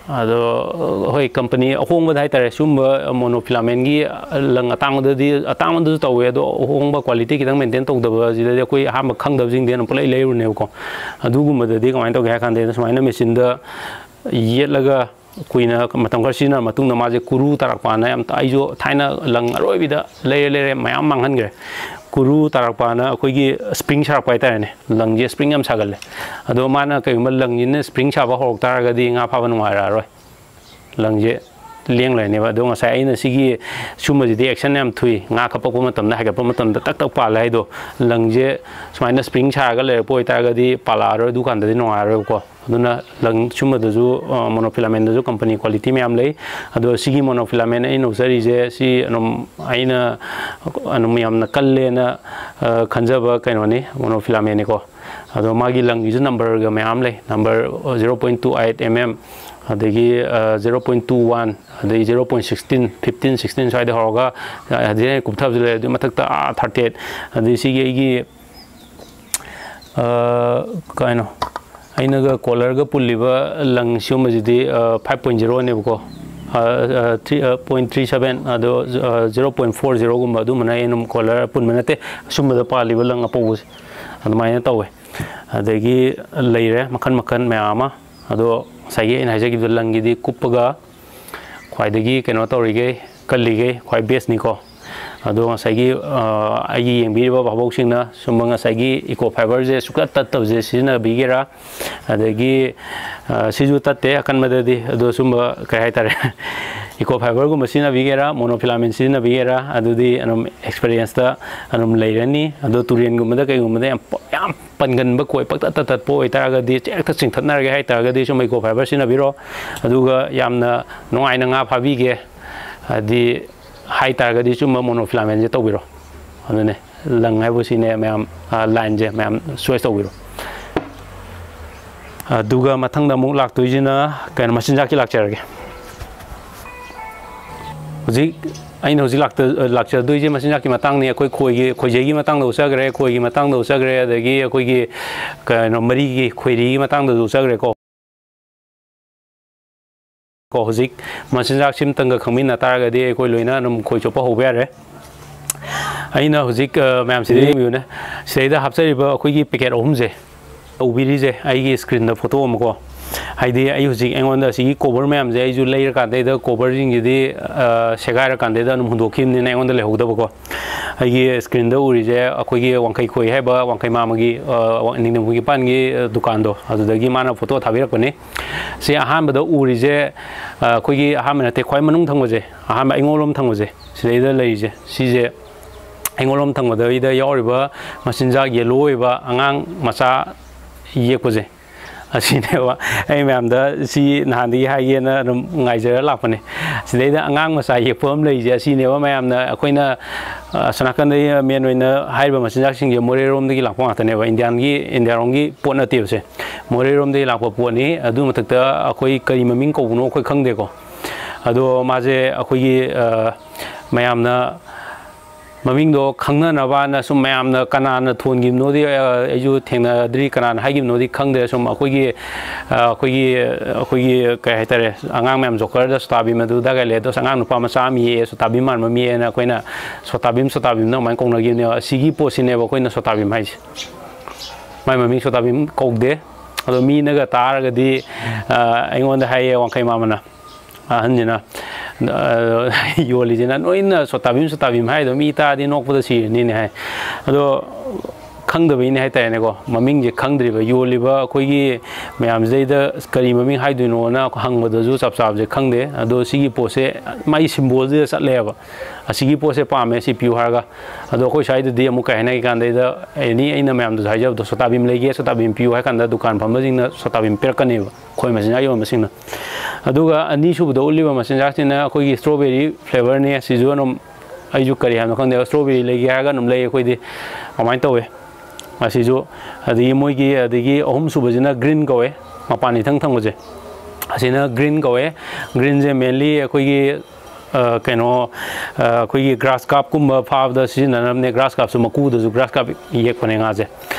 ꯑꯗꯣ ꯍꯣꯏ company ꯑꯍꯣꯡꯕꯗ ꯍꯥꯏꯇꯥꯔꯦ ꯁꯨꯝꯕ ꯃꯣꯅꯣꯐꯤꯂꯥꯃꯦꯟꯒꯤ ꯂꯪ ꯑꯇꯥꯡꯕꯗꯁꯨ ꯇꯧꯋꯦ ꯑꯗꯣ ꯑꯍꯣꯡꯕ ꯀ꯭ꯋꯥꯂꯤꯇꯤ ꯈꯤꯇꯪ ꯃꯦꯟꯇꯦꯟ ꯇꯧꯗꯕꯁꯤꯗꯗꯤ ꯑꯩꯈꯣꯏ ꯑꯍꯥꯟꯕ ꯈꯪꯗꯕꯁꯤꯡꯗꯤ ꯄꯨꯂꯩ ꯂꯩꯔꯨꯅꯦꯕꯀꯣ ꯑꯗꯨꯒꯨꯝꯕꯗꯗꯤ ꯀꯃꯥꯏꯅ ꯇꯧꯒꯦ ꯍꯥꯏ ꯀꯥꯟꯗ ꯁꯨꯃꯥꯏꯅ ꯃꯦꯆꯤꯟꯗ ꯌꯦꯠꯂꯒ ꯀꯨꯏꯅ ꯃꯇꯝ ꯈꯔ ꯁꯤꯖꯤꯟꯅꯔ ꯃꯇꯨꯡꯗ ꯃꯥꯁꯦ ꯀꯨꯔꯨ ꯇꯥꯔꯛꯄꯅ ꯑꯩꯁꯨ ꯊꯥꯏꯅ ꯂꯪ ꯑꯔꯣꯏꯕꯤꯗ ꯂꯩꯔꯦ ꯃꯌꯥꯝ ꯃꯥꯡꯍꯟꯈ꯭ꯔꯦ ꯀꯨꯔꯨ ꯇꯥꯔꯛꯄꯅ ꯑꯩꯈꯣꯏꯒꯤ ꯁꯄ꯭ꯔꯤꯡ ꯁꯥꯔꯛꯄ ꯍꯥꯏꯇꯥꯔꯦꯅꯦ ꯂꯪꯁꯦ ꯁꯄ꯭ꯔꯤꯡ ꯌꯥꯝ ꯁꯥꯒꯜꯂꯦ ꯑꯗꯣ ꯃꯥꯅ ꯀꯩꯒꯨꯝꯕ ꯂꯪꯁꯤꯅ ꯁꯄ꯭ꯔꯤꯡ ꯁꯥꯕ ꯍꯧꯔꯛ ꯇꯥꯔꯒꯗꯤ ꯉꯥ ꯐꯥꯕ ꯅꯨꯡꯉꯥꯏꯔꯛꯑꯔꯣꯏ ꯂꯪꯁꯦ ꯂꯦꯡ ꯂꯩꯅꯦꯕ ꯑꯗꯣ ꯉꯁꯥꯏ ꯑꯩꯅ ꯁꯤꯒꯤ ꯁꯨꯝꯕꯁꯤꯗꯤ ꯑꯦꯛꯁꯟ ꯌꯥꯝ ꯊꯨꯏ ꯉꯥ ꯀꯞꯄꯛꯄ ꯃꯇꯝꯗ ꯍꯥꯏꯒꯠꯄ ꯃꯇꯝꯗ ꯇꯛ ꯇꯛ ꯄꯥꯜꯂꯦ ꯍꯥꯏꯗꯣ ꯂꯪꯁꯦ ꯁꯨꯃꯥꯏꯅ ꯁꯄ꯭ꯔꯤꯡ ꯁꯥꯔꯒ ꯂꯩꯔꯛꯄ ꯑꯣꯏꯇꯥꯔꯒꯗꯤ ꯄꯥꯜꯂꯛꯑꯔꯣꯏ ꯑꯗꯨꯀꯥꯟꯗꯗꯤ ꯅꯨꯡꯉꯥꯏꯔꯔꯣꯏꯕꯀꯣ ꯑꯗꯨꯅ ꯂꯪ ꯁꯨꯝꯕꯗꯁꯨ ꯃꯣꯅꯣꯐꯤꯂꯥꯃꯦꯟꯗꯁꯨ ꯀꯝꯄꯅꯤ ꯀ꯭ꯋꯥꯂꯤꯇꯤ ꯃꯌꯥꯝ ꯂꯩ ꯑꯗꯣ ꯁꯤꯒꯤ ꯃꯣꯅꯣꯐꯤꯂꯥꯃꯦꯟ ꯑꯩꯅ ꯎꯖꯔꯤꯁꯦ ꯁꯤ ꯑꯩꯅ ꯌꯥꯝꯅ ꯀꯜꯂꯦꯅ ꯈꯟꯖꯕ ꯀꯩꯅꯣꯅꯤ ꯃꯣꯅꯣꯐꯤꯂꯥꯃꯦꯟꯅꯤꯀꯣ ꯑꯗꯣ ꯃꯥꯒꯤ ꯂꯪꯒꯤꯁꯨ ꯅꯝꯕꯔꯒ ꯃꯌꯥꯝ ꯂꯩ ꯅꯝꯕꯔ 0.28 mm ꯑꯗꯒꯤ 0.21 ꯑꯗꯒꯤ 0.16 15 16 ꯁ꯭ꯋꯥꯏꯗ ꯍꯧꯔꯒ ꯑꯗꯩ ꯀꯨꯞꯊꯕꯁꯨ ꯂꯩ ꯑꯗꯨꯒꯤ ꯃꯊꯛꯇ 38 ꯑꯗꯩ ꯁꯤꯒꯤ ꯑꯩꯒꯤ ꯀꯩꯅꯣ ꯑꯩꯅꯒ ꯀꯣꯂꯔꯒ ꯄꯨꯜꯂꯤꯕ ꯂꯪ ꯁꯤꯒꯨꯝꯕꯁꯤꯗꯤ 5.0ꯅꯦꯕꯀꯣ 0.37 ꯑꯗꯣ 0.40ꯒꯨꯝꯕ ꯑꯗꯨꯝꯕꯅ ꯑꯩꯅ ꯀꯣꯂꯔ ꯄꯨꯟꯕ ꯅꯠꯇꯦ ꯑꯁꯨꯝꯕꯗ ꯄꯥꯜꯂꯤꯕ ꯂꯪ ꯑꯄꯧꯕꯁꯦ ꯑꯗꯨꯃꯥꯏꯅ ꯇꯧꯋꯦ ꯑꯗꯒꯤ ꯂꯩꯔꯦ ꯃꯈꯟ ꯃꯈꯟ ꯃꯌꯥꯝ ꯑꯃ ꯑꯗꯣ ꯉꯁꯥꯏꯒꯤ ꯑꯩꯅ ꯍꯥꯏꯖꯈꯤꯕ ꯂꯪꯒꯤꯗꯤ ꯀꯨꯞꯄꯒ ꯈ꯭ꯋꯥꯏꯗꯒꯤ ꯀꯩꯅꯣ ꯇꯧꯔꯤꯒꯩ ꯀꯜꯂꯤꯒꯩ ꯈ꯭ꯋꯥꯏ ꯕꯦꯁꯅꯤꯀꯣ ꯑꯗꯣ ꯉꯁꯥꯏꯒꯤ ꯑꯩꯒꯤ ꯌꯦꯡꯕꯤꯔꯤꯕ ꯚꯥꯕꯣꯛꯁꯤꯡꯅ ꯁꯨꯝꯕ ꯉꯁꯥꯏꯒꯤ ꯏꯀꯣ ꯐꯥꯏꯕꯔꯁꯦ ꯁꯨꯛꯇꯠ ꯇꯠꯇꯕꯁꯦ ꯁꯤꯖꯤꯟꯅꯕꯤꯒꯦꯔꯥ ꯑꯗꯒꯤ ꯁꯤꯁꯨ ꯇꯠꯇꯦ ꯑꯀꯟꯕꯗꯗꯤ ꯑꯗꯣ ꯁꯨꯝꯕ ꯀꯩ ꯍꯥꯏꯇꯥꯔꯦ ꯏꯀꯣ ꯐꯥꯏꯕꯔꯒꯨꯝꯕ ꯁꯤꯖꯤꯟꯅꯕꯤꯒꯦꯔꯥ ꯃꯣꯅꯣꯐꯤꯂꯥꯃꯦꯟ ꯁꯤꯖꯤꯟꯅꯕꯤꯒꯦꯔꯥ ꯑꯗꯨꯗꯤ ꯑꯗꯨꯝ ꯑꯦꯛꯁꯄꯤꯔꯤꯌꯦꯟꯁꯇ ꯑꯗꯨꯝ ꯂꯩꯔꯅꯤ ꯑꯗꯣ ꯇꯨꯔꯦꯟꯒꯨꯝꯕꯗ ꯀꯩꯒꯨꯝꯕꯗ ꯌꯥꯝ ꯄꯟꯒꯟꯕ ꯈꯣꯏ ꯄꯛꯇꯠ ꯇꯠꯄ ꯑꯣꯏꯇꯥꯔꯒꯗꯤ ꯍꯦꯛꯇ ꯆꯤꯡꯊꯠꯅꯔꯒꯦ ꯍꯥꯏꯇꯥꯔꯒꯗꯤ ꯁꯨꯝ ꯏꯀꯣ ꯐꯥꯏꯕꯔ ꯁꯤꯖꯤꯟꯅꯕꯤꯔꯣ ꯑꯗꯨꯒ ꯌꯥꯝꯅ ꯅꯨꯡꯉꯥꯏꯅ ꯉꯥ ꯐꯥꯕꯤꯒꯦ ꯍꯥꯏꯗꯤ ꯍꯥꯏꯇꯥꯔꯒꯗꯤ ꯆꯨꯝꯕ ꯃꯣꯅꯣꯐꯤꯂꯥꯃꯦꯟꯁꯦ ꯇꯧꯕꯤꯔꯣ ꯑꯗꯨꯅꯦ ꯂꯪ ꯍꯥꯏꯕꯁꯤꯅꯦ ꯃꯌꯥꯝ ꯂꯥꯏꯟꯁꯦ ꯃꯌꯥꯝ ꯆꯣꯏꯁ ꯇꯧꯕꯤꯔꯣ ꯑꯗꯨꯒ ꯃꯊꯪꯗ ꯑꯃꯨꯛ ꯂꯥꯛꯇꯣꯏꯁꯤꯅ ꯀꯩꯅꯣ ꯃꯆꯤꯟꯖꯥꯛꯀꯤ ꯂꯥꯛꯆꯔꯒꯦ ꯍꯧꯖꯤꯛ ꯑꯩꯅ ꯍꯧꯖꯤꯛ ꯂꯥꯛꯆꯗꯣꯏꯁꯦ ꯃꯆꯤꯟꯖꯥꯛꯀꯤ ꯃꯇꯥꯡꯅꯤ ꯑꯩꯈꯣꯏ ꯈꯣꯏꯖꯩꯒꯤ ꯃꯇꯥꯡꯗ ꯎꯠꯆꯈ꯭ꯔꯦ ꯈꯣꯏꯒꯤ ꯃꯇꯥꯡꯗ ꯎꯠꯆꯈ꯭ꯔꯦ ꯑꯗꯒꯤ ꯑꯩꯈꯣꯏꯒꯤ ꯀꯩꯅꯣ ꯃꯔꯤꯒꯤ ꯈꯣꯏꯔꯤꯒꯤ ꯃꯇꯥꯡꯗꯁꯨ ꯎꯠꯆꯈ꯭ꯔꯦꯀꯣ ꯍꯧꯖꯤꯛ ꯃꯆꯤꯟꯖꯥꯛ ꯁꯤꯝꯇꯪꯒ ꯈꯪꯃꯤꯟꯅ ꯇꯥꯔꯒꯗꯤ ꯑꯩꯈꯣꯏ ꯂꯣꯏꯅ ꯑꯗꯨꯝ ꯈꯣꯏ ꯆꯣꯞꯄ ꯍꯧꯕ ꯌꯥꯔꯦ ꯑꯩꯅ ꯍꯧꯖꯤꯛ ꯃꯌꯥꯝꯁꯤꯗ ꯌꯦꯡꯕꯤꯌꯨꯅꯦ ꯁꯤꯗꯩꯗ ꯍꯥꯞꯆꯔꯤꯕ ꯑꯩꯈꯣꯏꯒꯤ ꯄꯦꯀꯦꯠ ꯑꯍꯨꯝꯁꯦ ꯇꯧꯕꯤꯔꯤꯁꯦ ꯑꯩꯒꯤ ꯁ꯭ꯀ꯭ꯔꯤꯟꯗ ꯐꯣꯇꯣ ꯑꯃꯀꯣ ꯍꯥꯏꯗꯤ ꯑꯩ ꯍꯧꯖꯤꯛ ꯑꯩꯉꯣꯟꯗ ꯑꯁꯤꯒꯤ ꯀꯣꯕꯔ ꯃꯌꯥꯝꯁꯦ ꯑꯩꯁꯨ ꯂꯩꯔꯀꯥꯟꯗꯩꯗ ꯀꯣꯕꯔꯁꯤꯡꯁꯤꯗꯤ ꯁꯦꯒꯥꯏꯔꯀꯥꯟꯗꯩꯗ ꯑꯗꯨꯝ ꯍꯨꯟꯗꯣꯛꯈꯤꯕꯅꯤꯅ ꯑꯩꯉꯣꯟꯗ ꯂꯩꯍꯧꯗꯕꯀꯣ ꯑꯩꯒꯤ ꯁ꯭ꯀ꯭ꯔꯤꯟꯗ ꯎꯔꯤꯁꯦ ꯑꯩꯈꯣꯏꯒꯤ ꯋꯥꯡꯈꯩ ꯈꯣꯏ ꯍꯥꯏꯕ ꯋꯥꯡꯈꯩ ꯃꯥꯃꯒꯤ ꯅꯤꯡꯊꯧꯒꯤ ꯄꯥꯟꯒꯤ ꯗꯨꯀꯥꯟꯗꯣ ꯑꯗꯨꯗꯒꯤ ꯃꯥꯅ ꯐꯣꯇꯣ ꯊꯥꯕꯤꯔꯛꯄꯅꯤ ꯁꯤ ꯑꯍꯥꯟꯕꯗ ꯎꯔꯤꯁꯦ ꯑꯩꯈꯣꯏꯒꯤ ꯑꯍꯥꯟꯕ ꯅꯠꯇꯦ ꯈ꯭ꯋꯥꯏ ꯃꯅꯨꯡ ꯊꯪꯕꯁꯦ ꯑꯍꯥꯟꯕ ꯑꯩꯉꯣꯟꯂꯣꯝ ꯊꯪꯕꯁꯦ ꯁꯤꯗꯩꯗ ꯂꯩꯔꯤꯁꯦ ꯁꯤꯁꯦ ꯑꯩꯉꯣꯟꯂꯣꯝ ꯊꯪꯕꯗꯩꯗ ꯌꯥꯎꯔꯤꯕ ꯃꯆꯤꯟꯖꯥꯛ ꯌꯦꯜꯂꯣ ꯑꯣꯏꯕ ꯑꯉꯥꯡ ꯃꯆꯥ ꯌꯦꯛꯄꯁꯦ ꯑꯁꯤꯅꯦꯕ ꯑꯩ ꯃꯌꯥꯝꯗ ꯁꯤ ꯅꯍꯥꯟꯗꯒꯤ ꯍꯥꯏꯒꯦꯅ ꯑꯗꯨꯝ ꯉꯥꯏꯖꯔ ꯂꯥꯛꯄꯅꯦ ꯁꯤꯗꯩꯗ ꯑꯉꯥꯡ ꯃꯆꯥ ꯌꯦꯛꯄ ꯑꯃ ꯂꯩꯔꯤꯁꯦ ꯑꯁꯤꯅꯦꯕ ꯃꯌꯥꯝꯅ ꯑꯩꯈꯣꯏꯅ ꯑꯁꯣꯅꯥꯀꯟꯗꯩ ꯃꯦꯟ ꯑꯣꯏꯅ ꯍꯥꯏꯔꯤꯕ ꯃꯆꯤꯟꯖꯥꯛꯁꯤꯡꯁꯦ ꯃꯣꯔꯦꯔꯣꯝꯗꯒꯤ ꯂꯥꯛꯄ ꯉꯥꯛꯇꯅꯦꯕ ꯏꯟꯗꯤꯌꯥꯔꯣꯝꯒꯤ ꯄꯣꯠ ꯅꯠꯇꯦꯕꯁꯦ ꯃꯣꯔꯦꯔꯣꯝꯗꯒꯤ ꯂꯥꯛꯄ ꯄꯣꯠꯅꯤ ꯑꯗꯨ ꯃꯊꯛꯇ ꯑꯩꯈꯣꯏ ꯀꯔꯤ ꯃꯃꯤꯡ ꯀꯧꯕꯅꯣ ꯑꯩꯈꯣই ꯈꯪꯗꯦꯀꯣ ꯑꯗꯣ ꯃꯥꯁꯦ ꯑꯩꯈꯣꯏꯒꯤ ꯃꯌꯥꯝꯅ ꯃꯃꯤꯡꯗꯣ ꯈꯪꯅꯅꯕꯅ ꯁꯨꯝ ꯃꯌꯥꯝꯅ ꯀꯅꯥꯅ ꯊꯣꯟꯈꯤꯕꯅꯣꯗꯤ ꯑꯩꯁꯨ ꯊꯦꯡꯅꯗ꯭ꯔꯤ ꯀꯅꯥꯅ ꯍꯥꯏꯈꯤꯕꯅꯣꯗꯤ ꯈꯪꯗꯦ ꯁꯨꯝ ꯑꯩꯈꯣꯏꯒꯤ ꯀꯩ ꯍꯥꯏꯇꯥꯔꯦ ꯑꯉꯥꯡ ꯃꯌꯥꯝ ꯖꯣꯀꯔꯗ ꯁꯣꯇꯥꯕꯤꯝ ꯑꯗꯨꯗꯒ ꯂꯩ ꯑꯗꯣ ꯑꯉꯥꯡ ꯅꯨꯄꯥ ꯃꯆꯥ ꯑꯃ ꯌꯦꯛꯑꯦ ꯁꯣꯇꯥꯕꯤꯝ ꯃꯥꯟꯕ ꯃꯤ ꯍꯥꯏꯅ ꯑꯩꯈꯣꯏꯅ ꯁꯣꯇꯥꯕꯤꯝꯅ ꯑꯗꯨꯃꯥꯏꯅ ꯀꯧꯅꯈꯤꯕꯅꯦꯕ ꯑꯁꯤꯒꯤ ꯄꯣꯠꯁꯤꯅꯦꯕ ꯑꯩꯈꯣꯏꯅ ꯁꯣꯇꯥꯕꯤꯝ ꯍꯥꯏꯁꯦ ꯃꯥꯏ ꯃꯃꯤꯡ ꯁꯣꯇꯥꯕꯤꯝ ꯀꯧꯗꯦ ꯑꯗꯣ ꯃꯤꯅꯒ ꯇꯥꯔꯒꯗꯤ ꯑꯩꯉꯣꯟꯗ ꯍꯥꯏꯌꯦ ꯋꯥꯡꯈꯩ ꯃꯥꯃꯅ ꯑꯍꯟꯁꯤꯅ ꯌꯣꯜꯂꯤꯁꯤꯅ ꯅꯣꯏꯅ ꯁꯣꯇꯥꯕꯤꯝ ꯍꯥꯏꯗꯣ ꯃꯤ ꯇꯥꯔꯗꯤ ꯅꯣꯛꯄꯗ ꯁꯤꯔꯅꯤꯅꯦ ꯍꯥꯏ ꯑꯗꯣ ꯈꯪꯗꯕꯩꯅꯦ ꯍꯥꯏꯇꯥꯔꯦꯅꯦꯀꯣ ꯃꯃꯤꯡꯁꯦ ꯈꯪꯗ꯭ꯔꯤꯕ ꯌꯣꯜꯂꯤꯕ ꯑꯩꯈꯣꯏꯒꯤ ꯃꯌꯥꯝꯁꯤꯗꯩꯗ ꯀꯔꯤ ꯃꯃꯤꯡ ꯍꯥꯏꯗꯣꯏꯅꯣꯅ ꯍꯪꯕꯗꯁꯨ ꯆꯞ ꯆꯥꯕꯁꯦ ꯈꯪꯗꯦ ꯑꯗꯣ ꯁꯤꯒꯤ ꯄꯣꯠꯁꯦ ꯃꯥꯒꯤ ꯁꯤꯝꯕꯣꯜꯁꯤꯗ ꯆꯠꯂꯦꯕ ꯑꯁꯤꯒꯤ ꯄꯣꯠꯁꯦ ꯄꯥꯝꯃꯦ ꯁꯤ ꯄꯤꯌꯨ ꯍꯥꯏꯔꯒ ꯑꯗꯣ ꯑꯩꯈꯣꯏ ꯁ꯭ꯋꯥꯏꯗꯗꯤ ꯑꯃꯨꯛ ꯀꯩ ꯍꯥꯏꯅꯒꯤ ꯀꯥꯟꯗꯩꯗ ꯑꯩꯅ ꯃꯌꯥꯝꯗꯁꯨ ꯍꯥꯏꯖꯕꯗꯣ ꯁꯣꯇꯥꯕꯤꯝ ꯂꯩꯒꯦ ꯁꯣꯇꯥꯕꯤꯝ ꯄꯤꯌꯨ ꯍꯥꯏ ꯀꯥꯟꯗ ꯗꯨꯀꯥꯟ ꯐꯝꯕꯁꯤꯡꯅ ꯁꯣꯇꯥꯕꯤꯝ ꯄꯤꯔꯛꯀꯅꯦꯕ ꯑꯩꯈꯣꯏ ꯃꯆꯤꯟꯖꯥꯛ ꯌꯣꯟꯕꯁꯤꯡꯅ ꯑꯗꯨꯒ ꯑꯅꯤꯁꯨꯕꯗ ꯎꯠꯂꯤꯕ ꯃꯆꯤꯟꯖꯥꯛꯁꯤꯅ ꯑꯩꯈꯣꯏꯒꯤ ꯁ꯭ꯇ꯭ꯔꯣꯕꯦꯔꯤ ꯐ꯭ꯂꯦꯚꯔꯅꯤ ꯁꯤꯁꯨ ꯑꯗꯨꯝ ꯑꯩꯁꯨ ꯀꯔꯤ ꯍꯥꯏꯕꯅꯣ ꯈꯪꯗꯦ ꯁ꯭ꯇ꯭ꯔꯣꯕꯦꯔꯤ ꯂꯩꯒꯦ ꯍꯥꯏꯔꯒ ꯑꯗꯨꯝ ꯂꯩ ꯑꯩꯈꯣꯏꯗꯤ ꯀꯃꯥꯏꯅ ꯇꯧꯋꯦ ꯑꯁꯤꯁꯨ ꯑꯗꯒꯤ ꯃꯣꯏꯒꯤ ꯑꯗꯒꯤ ꯑꯍꯨꯝꯁꯨꯕꯁꯤꯅ ꯒ꯭ꯔꯤꯟ ꯀꯧꯋꯦ ꯃꯄꯥꯟ ꯏꯊꯪ ꯊꯪꯕꯁꯦ ꯑꯁꯤꯅ ꯒ꯭ꯔꯤꯟ ꯀꯧꯋꯦ ꯒ꯭ꯔꯤꯟꯁꯦ ꯃꯦꯟꯂꯤ ꯑꯩꯈꯣꯏꯒꯤ keno koi grass carp kumba phab da sizinanamne grass carp su maku da grass carp yek pane nga je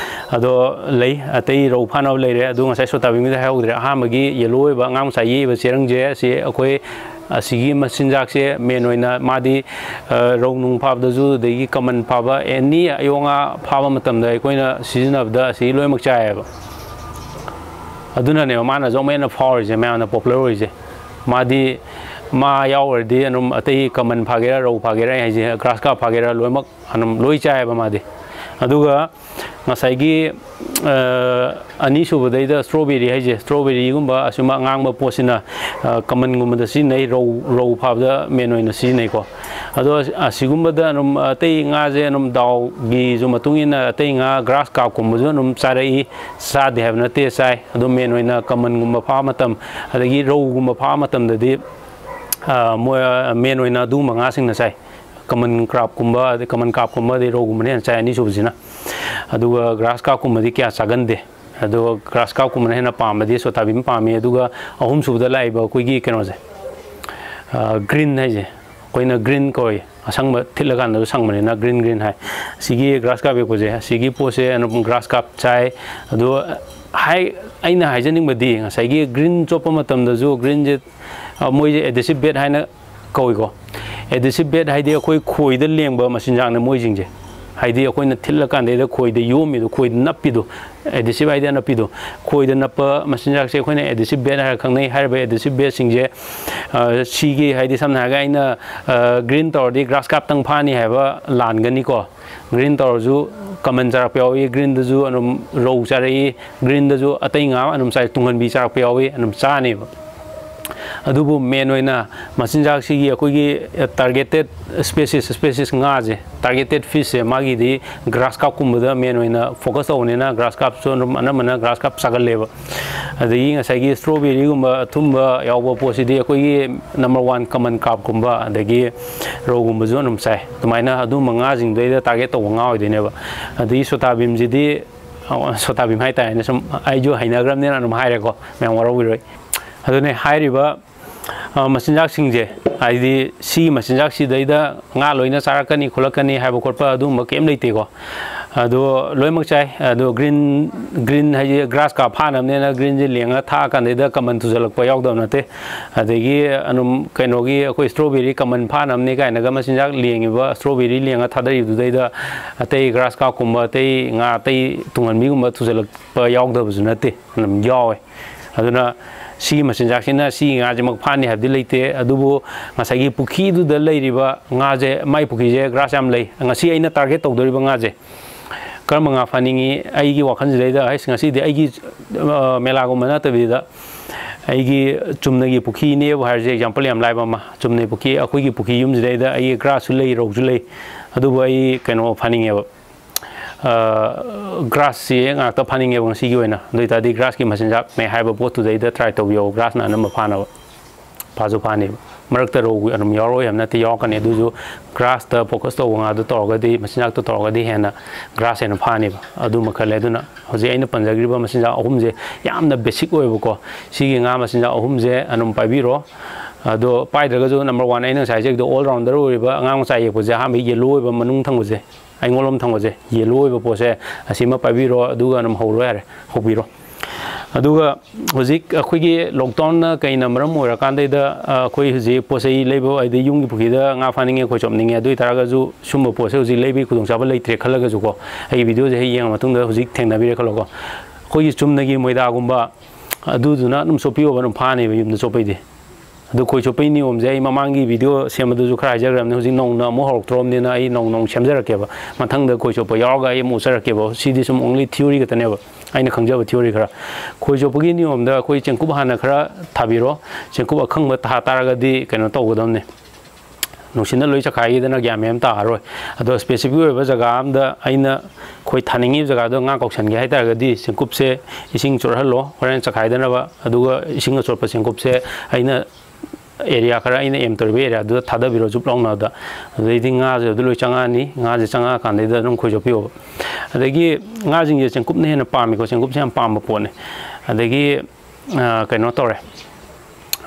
ado lei atei ro phanaw lei re adu ngasai sota bing da haudre ha magi yellow ba ngam sai ye ba serang je si akoi asigi machinjak se menoina madi ro nung phab da ju de common phaba any ayonga phaba matam da koina sizinab da si loi mak chai ba aduna ne mana zo mena for je mana popular je madi ma yaw di anum atei common phagera ro phagera hai je grass carp phagera loimak anum loi chai ba madi aduga ngasai gi ani su budai da strawberry hai je strawberry gumba asuma ngang ba posina common gumba da si nei ro phab da menoina si nei ko ado asigumba da anum atei nga je anum daw gi ju matungina atei nga grass carp kum ju anum sarai sa de have na te sai ado menoina common gumba pha matam adagi ro gumba pha matam da di menoina du manga sing na sai common crop kumba the common carp kumba the ro gumne chai ani subjina aduga grass carp kumba di kya sagande adu grass carp kumna hena pam di so tabim pami aduga ahum subda lai ba koi gi keno je green hai je koina green koi asang ba thilagan na sang mane na green hai sigi grass carp ko je sigi pose anum grass carp chai adu hai aina haijening ba di ngasai gi green chop matam da jo green je moi je adhesive bed haina koi ko adhesive bed haide akoi khoi da lengba machinjang na moi jing je haide akoi na thilla kan de khoi de yomi do khoi nappi do adhesive haide nappi do khoi da napa machinjang se khoi na adhesive bed ha khang nei har ba adhesive bed sing je sigi haide samna ga ina green tor di grass carp tang phani ha ba lan gani ko green tor ju common jar pyawi green da ju anum ro charai green da ju atai nga anum sai tungan bi char pyawi anum cha ni adubu menoina machinjak sigi akoi targeted species nga je targeted fish magi di grass carp kumda menoina focus onena grass carp so anamana grass carp sagal leba adi nga sagi strawberry gumba thumba yawba posidi akoi number 1 common carp kumba adagi ro gumba zo num sai tumaina adu manga jing de target to nga oidine ba adi sotabim jidi sotabim hai ta ne sum ai jo hainagram ne anum haire ko meng waro wi roi adune hairiba machinjak singje aidi si machinjak si daida nga loina charakani khulakani haiba korpa adu ma kem leite ko ado loimak chai ado green hai grass carp phanam ne na green je lenga tha kan da common tu jalak pa yaw dam na te adegi anum kainogi akoi strawberry common phanam ne kai na ga machinjak lengiba strawberry lenga thadari du daida atei grass carp kumba atei nga atei tungan mi gumba tu jalak pa yaw da bu na te nam yaw aduna si machinjak sina si nga je mak phani habdi leite adubu ngasagi pukhi du da leiriba nga je mai pukhi je grass am lei ngasi aina target tawdoriba nga je karma nga faningi aigi wakhan je da ai ngasi de aigi mela go mana tabi da aigi chumnagi pukhi ne har je example yam lai ba ma chumne pukhi akoi gi pukhi yum je da ai grass su lei ro ju lei adubu ai kano faningi ba grass si nga ta phaning ebong si gi na doi ta di grass ki machinjak me haiba pot tu dai da try to bio grass na nam phana phazu phani marak ta ro anum yoro yam na ti yok kan edu ju grass ta focus to nga du tor ga di machinjak to tor ga di hena grass en phani adu makhale du na hoji aina panjagri ba machinjak ahum je yamna basic oi ko si gi nga machinjak ahum je anum paibiro ado paidraga ju number 1 aina sai je do all rounder oi ba ngang sai ye ko je ha mi yellow ba manung thang je aingolom thangwaje yellow ba pose asima pabiro aduga nam holo yare hobiro aduga hojik akhoi lockdown kai namram ora kandai da akhoi hoji posei leibo ai de yung pukhi da nga faninge khoi chomninge adui taraga ju sumba pose hoji leibi khudong chaba leitre khalaga ju ko ai video je yeng matung da hojik thengna bire khalo ko khoi chumnagi moida gumba adu duna num sopi oba num phani ba yum da sopai de adu khoi chopai ni om jai mamangi video semadu ju khara jagram ne hojik nong na mo horok trom ne na ai nong semjarak ba mathang da khoi chopa yaga ai mo sarak ba sidi sum only theory ga tane ba aina khangjaba theory khara khoi chopagi ni om da khoi chengkup hana khara thabiro chengkup akhang ba ta taraga di keno tawgodam ne nosina loi chakai da na gyam em ta aroi ado specific ba jaga am da aina khoi thaningi jaga do nga koksan ge haita ga di chengkup se ising chorhalo horen chakai da na ba aduga ising chorpa chengkup se aina area khara ina em torbe area du thada biro jup long na da adei nga je du loi changa ni nga je changa kan de da nong khoi jopio adegi nga jing je chengkup ne na pami ko chengkup sam pam po ne adegi kaino tore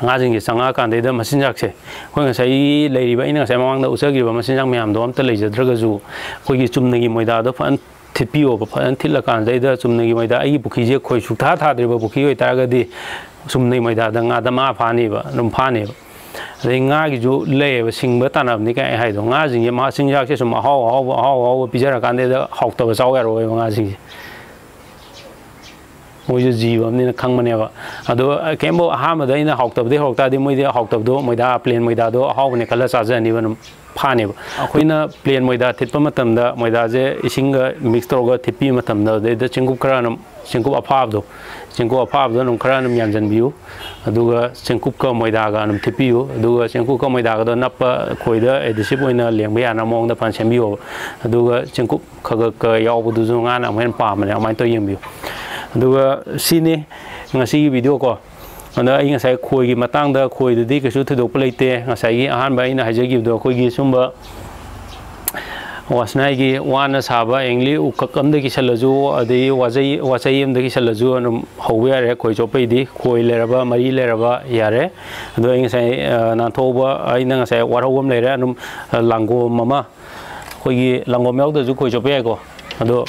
ngaji sanga kande da masinjak se khoi ngasai leiriba ina ngasai mamang da usagiriba masinjak myam do amta leijadraga ju khoi gi chumnagi moida do fan thipio ba fan thilla kan dai da chumnagi moida ai bukhi je khoi sukha tha driba bukhi oi taraga di chumnagi moida da nga da ma phani ba num phani ba dai nga gi ju le ba singba tanab ni kai hai do nga jing ye ma sinjak se sum haw pijara kan da hawk ta ba saw ya ro nga jing मोजे जीव हमने खंगमनेबा अदो chemo हामदा इना हौक्तबदे हौक्तादि मोइदे हौक्तबदो मोइदा plane मोइदादो हावने कला चाजनिबा फानेबा अखोइना plane मोइदा थितपा मतमदा मोइदाजे इसिंग mix तोरगा थिपि मतमदा दे चिंगुप खरानम चिंगुप अफाबदो नम खरानम यामजनबियु अदुगा चिंगुप का मोइदागा नम थिपियु अदुगा चिंगुप का मोइदागा दो नप्पा खोइदा एडिसिप ओइना लेंबा याना मोंगदा फान सेमबियु अदुगा चिंगुप खगा का यावबदुजु गाना अमहेन पामने अमाइन तो यंबियु अदुगा सिने ngasi video ko anda ai ngasai khoi gi matang da khoi du di kesu thudok pleite ngasai gi ahan bai na haje gi do khoi gi sumba wasnai gi wana saba engli ukakam da gi salaju adi wajai em da gi salaju anum howe are khoi chopai di khoi leraba mari leraba yare ado ai ngasai na thoba ai na ngasai warhom lere anum lango mama khoi gi lango meok da ju khoi chopai ko ado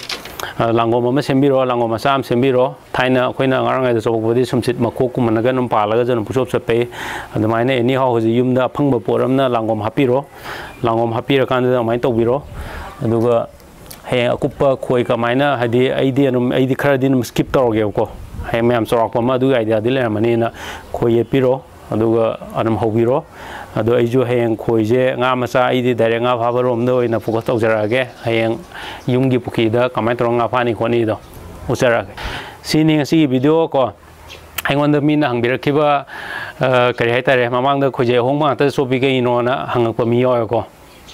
lango mama sembiro lango masam sembiro thaina khoina ngarang ai chobok bodi sumsit makok kumanaga num palaga janum pusop sape adamaina eni ha hoji yumda phangba poramna langom hapira kan da mai tobiro aduga he akupa khoi ka maina hadi aidi khara din skip toroge ko he mem sorak pa ma du idea dile mani na khoi epiro aduga anam hobiro ado aiju heng khoije nga masa aidi dare nga phabarom do ina focus tawjarage heng yumgi pukhi da kamai torong nga phani khoni do usarage sini ngasi video ko aingonda mina hangbirakhiba kari haitare mamang da khoije hongma ta sopi ge ino na hangakpa mi yo ko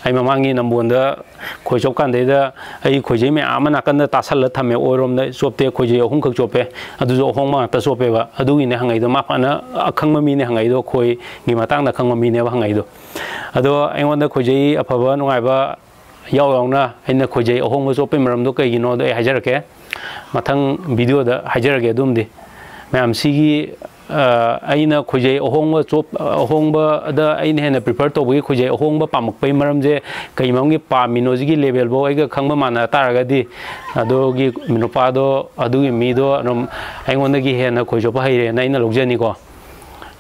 ai mamangi nambonda khoi chop kan da ai khoije me amana kan da tasal thame orom da sopte khoije hong khak chope adu jo hongma ta sope ba adu ine hangai do ma phana akhangma mi ne hangai do khoi gi matang da khangma mi ne ba hangai do ado aingonda khoije afaba nungai ba yaw aina khoije hongma chope maram do kai gi no do ai hajarake mathang video da hajarage dum di मैम सिगी अइना खुजे अहोंग चोप अहोंग दा अइना हेना prefer तोबगी खुजे अहोंग पामक पै मरम जे कइमंगी पामिनो जिगी लेवल बो आइगा खंगबा माना तारगदी अदोगी मिनुपादो अदुगी मीदो नम आइगोंदगी हेना खुजोप हैरे ना इना लौजनी को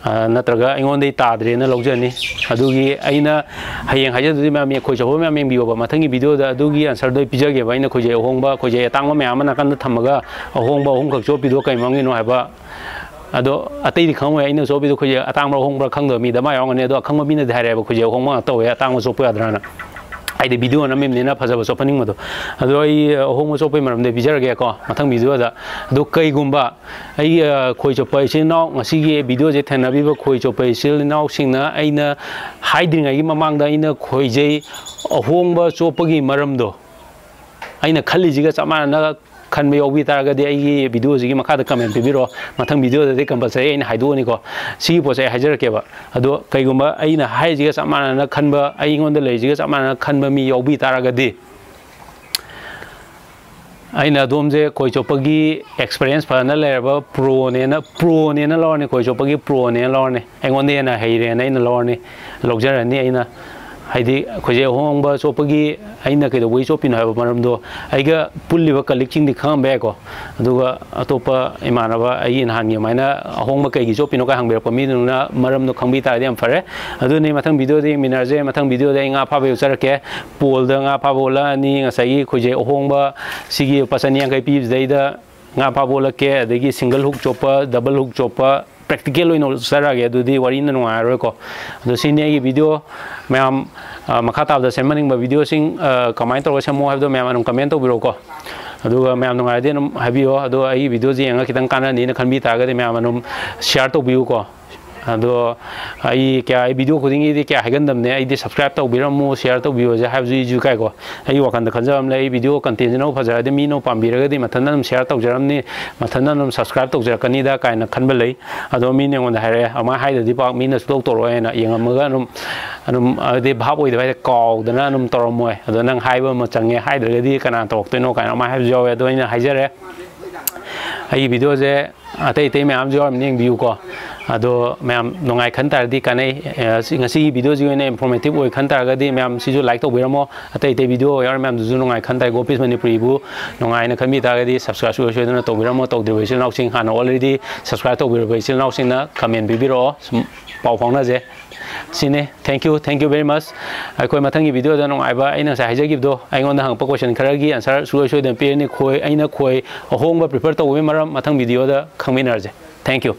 नत्रगा आइगोंदई ताद्रे ना लौजनी अदुगी अइना हयेंग हाजदुदि मैम खुजोप मैम बियोबा मथंगी वीडियो दा अदुगी आंसर दो पिजगे बाइना खुजे अहोंग खुजे तांगबा मैम ना कन थमगा अहोंग अहोंग चोपिदो कइमंगी नो हाबा अदो अतई खंवे इन सोबिदो खुजे अतांग होंग खंगदो मी दमा योंगने अदो खंग मी ने धारे खुजे होंग तवे अतांग सोप याद्राना आइदे वीडियो न मेमनेना फजब सोपनिंग मदो अदो आई होंग सोपै मरमदे बिजरगे को मथंग वीडियो दा अदो कईगुंबा आई खोइ चोपै सिनाव ngasiगी वीडियो जे थेनाबिबो खोइ चोपै सिनाव सिंगना आइना हाइद्रिंगागी ममांगदा आइना खोइजे होंगबा चोपगी मरमदो आइना खल्लिजिगा चमाना खनबे योबी तारगदि आइगी वीडियो जिगी मखादा कमेंट पिबिरो मथंग वीडियो दे कंपलसरी आइना हाइदोनी को सी पोसे हाइजरकेबा अदो कईगुंबा आइना हाइजिगा चमाना खनबा आइगोंदा लेजिगा चमाना खनबा मी योबी तारगदि आइना दोमजे कोइचोपगी एक्सपीरियंस फना लेरबा प्रो नेना लॉरने कोइचोपगी प्रो ने लॉरने आइगोंदे ना हैरे ना इन लॉरने लौजरनी आइना हाइदि खोजे होंगबा चोपगी आइना केदो वइ चोपिन हाबा मरमदो आइगा पुल्लिबा कलेक्टिंग दि खंबे को अदुगा अतोपा इमानबा आइ नहानगे माइना होंगबा कैगी चोपिनो का हंगबेरप मिनुना मरमदो खंबि तादि हम फरे अदुनि मथंग वीडियो दे मिनरजे मथंग वीडियो दे nga फाबे उचरके पोल दा nga फाबोला नि ngasai खोजे होंगबा सिगी पसनिया कै पि जैदा nga फाबोला के अदगी सिंगल हुक चोपा डबल हुक चोपा practical oino sarage adudi warina nuaro ko ado sine gi video मैम मखा ताब सेमनिंग वीडियो सिंग कमाइन तौर सेमो है मैम कमेंट तौर को अदुगा मैम नुंगायदे हाबियो अदो आई वीडियो जे यंगा खितंग कानानी खनबी तागदे मैम शेयर तौबियो को अदो आई क्या वीडियो खुदिंगी क्या हाइगंदमने आई सब्सक्राइब तौबिरमो शेयर तौबियो जे हाइजु काय को आई वखंद खंजम ले वीडियो कंटेंट नो फजरदे मीनो पाम्बिरगदे मथनम शेयर तौजरमनी मथनम सब्सक्राइब तौजरकनीदा कायना खनबा लई अदो मीने ओंदा हारे अमा हाइददि पाक मीना सुतोक तोरोयना यंगमगा अनुम अदे भाब ओइदबा काउदना अनुम तोरमोय अदो नंग हाइबा म चंगे हाइद्रगदि कना तोक्तोइनो कायना मा हाइब जावे अदो इन हाइजरे आई वीडियो जे अतै तै मैम जो निंग बियु को ado मैम नोंगाई खन तारदी काने ngasi video ji ne informative oi khan tar gadi ma'am सिजु like to biramo atai te video yar ma'am ju नोंगाई खन तार gopis manipuri bu नोंगाई na khami ta gadi subscribe su so na to biramo to de sil naw sing han already subscribe to bir sil naw sing na comment bi biro pau phang na je sine thank you very much akoi mathang gi video da nongai ba aina sa haja gib do aingon da hang pa question khara gi answer su so den pe ni khoi aina khoi ahong ba prepare to we maram mathang video da khangminar je thank you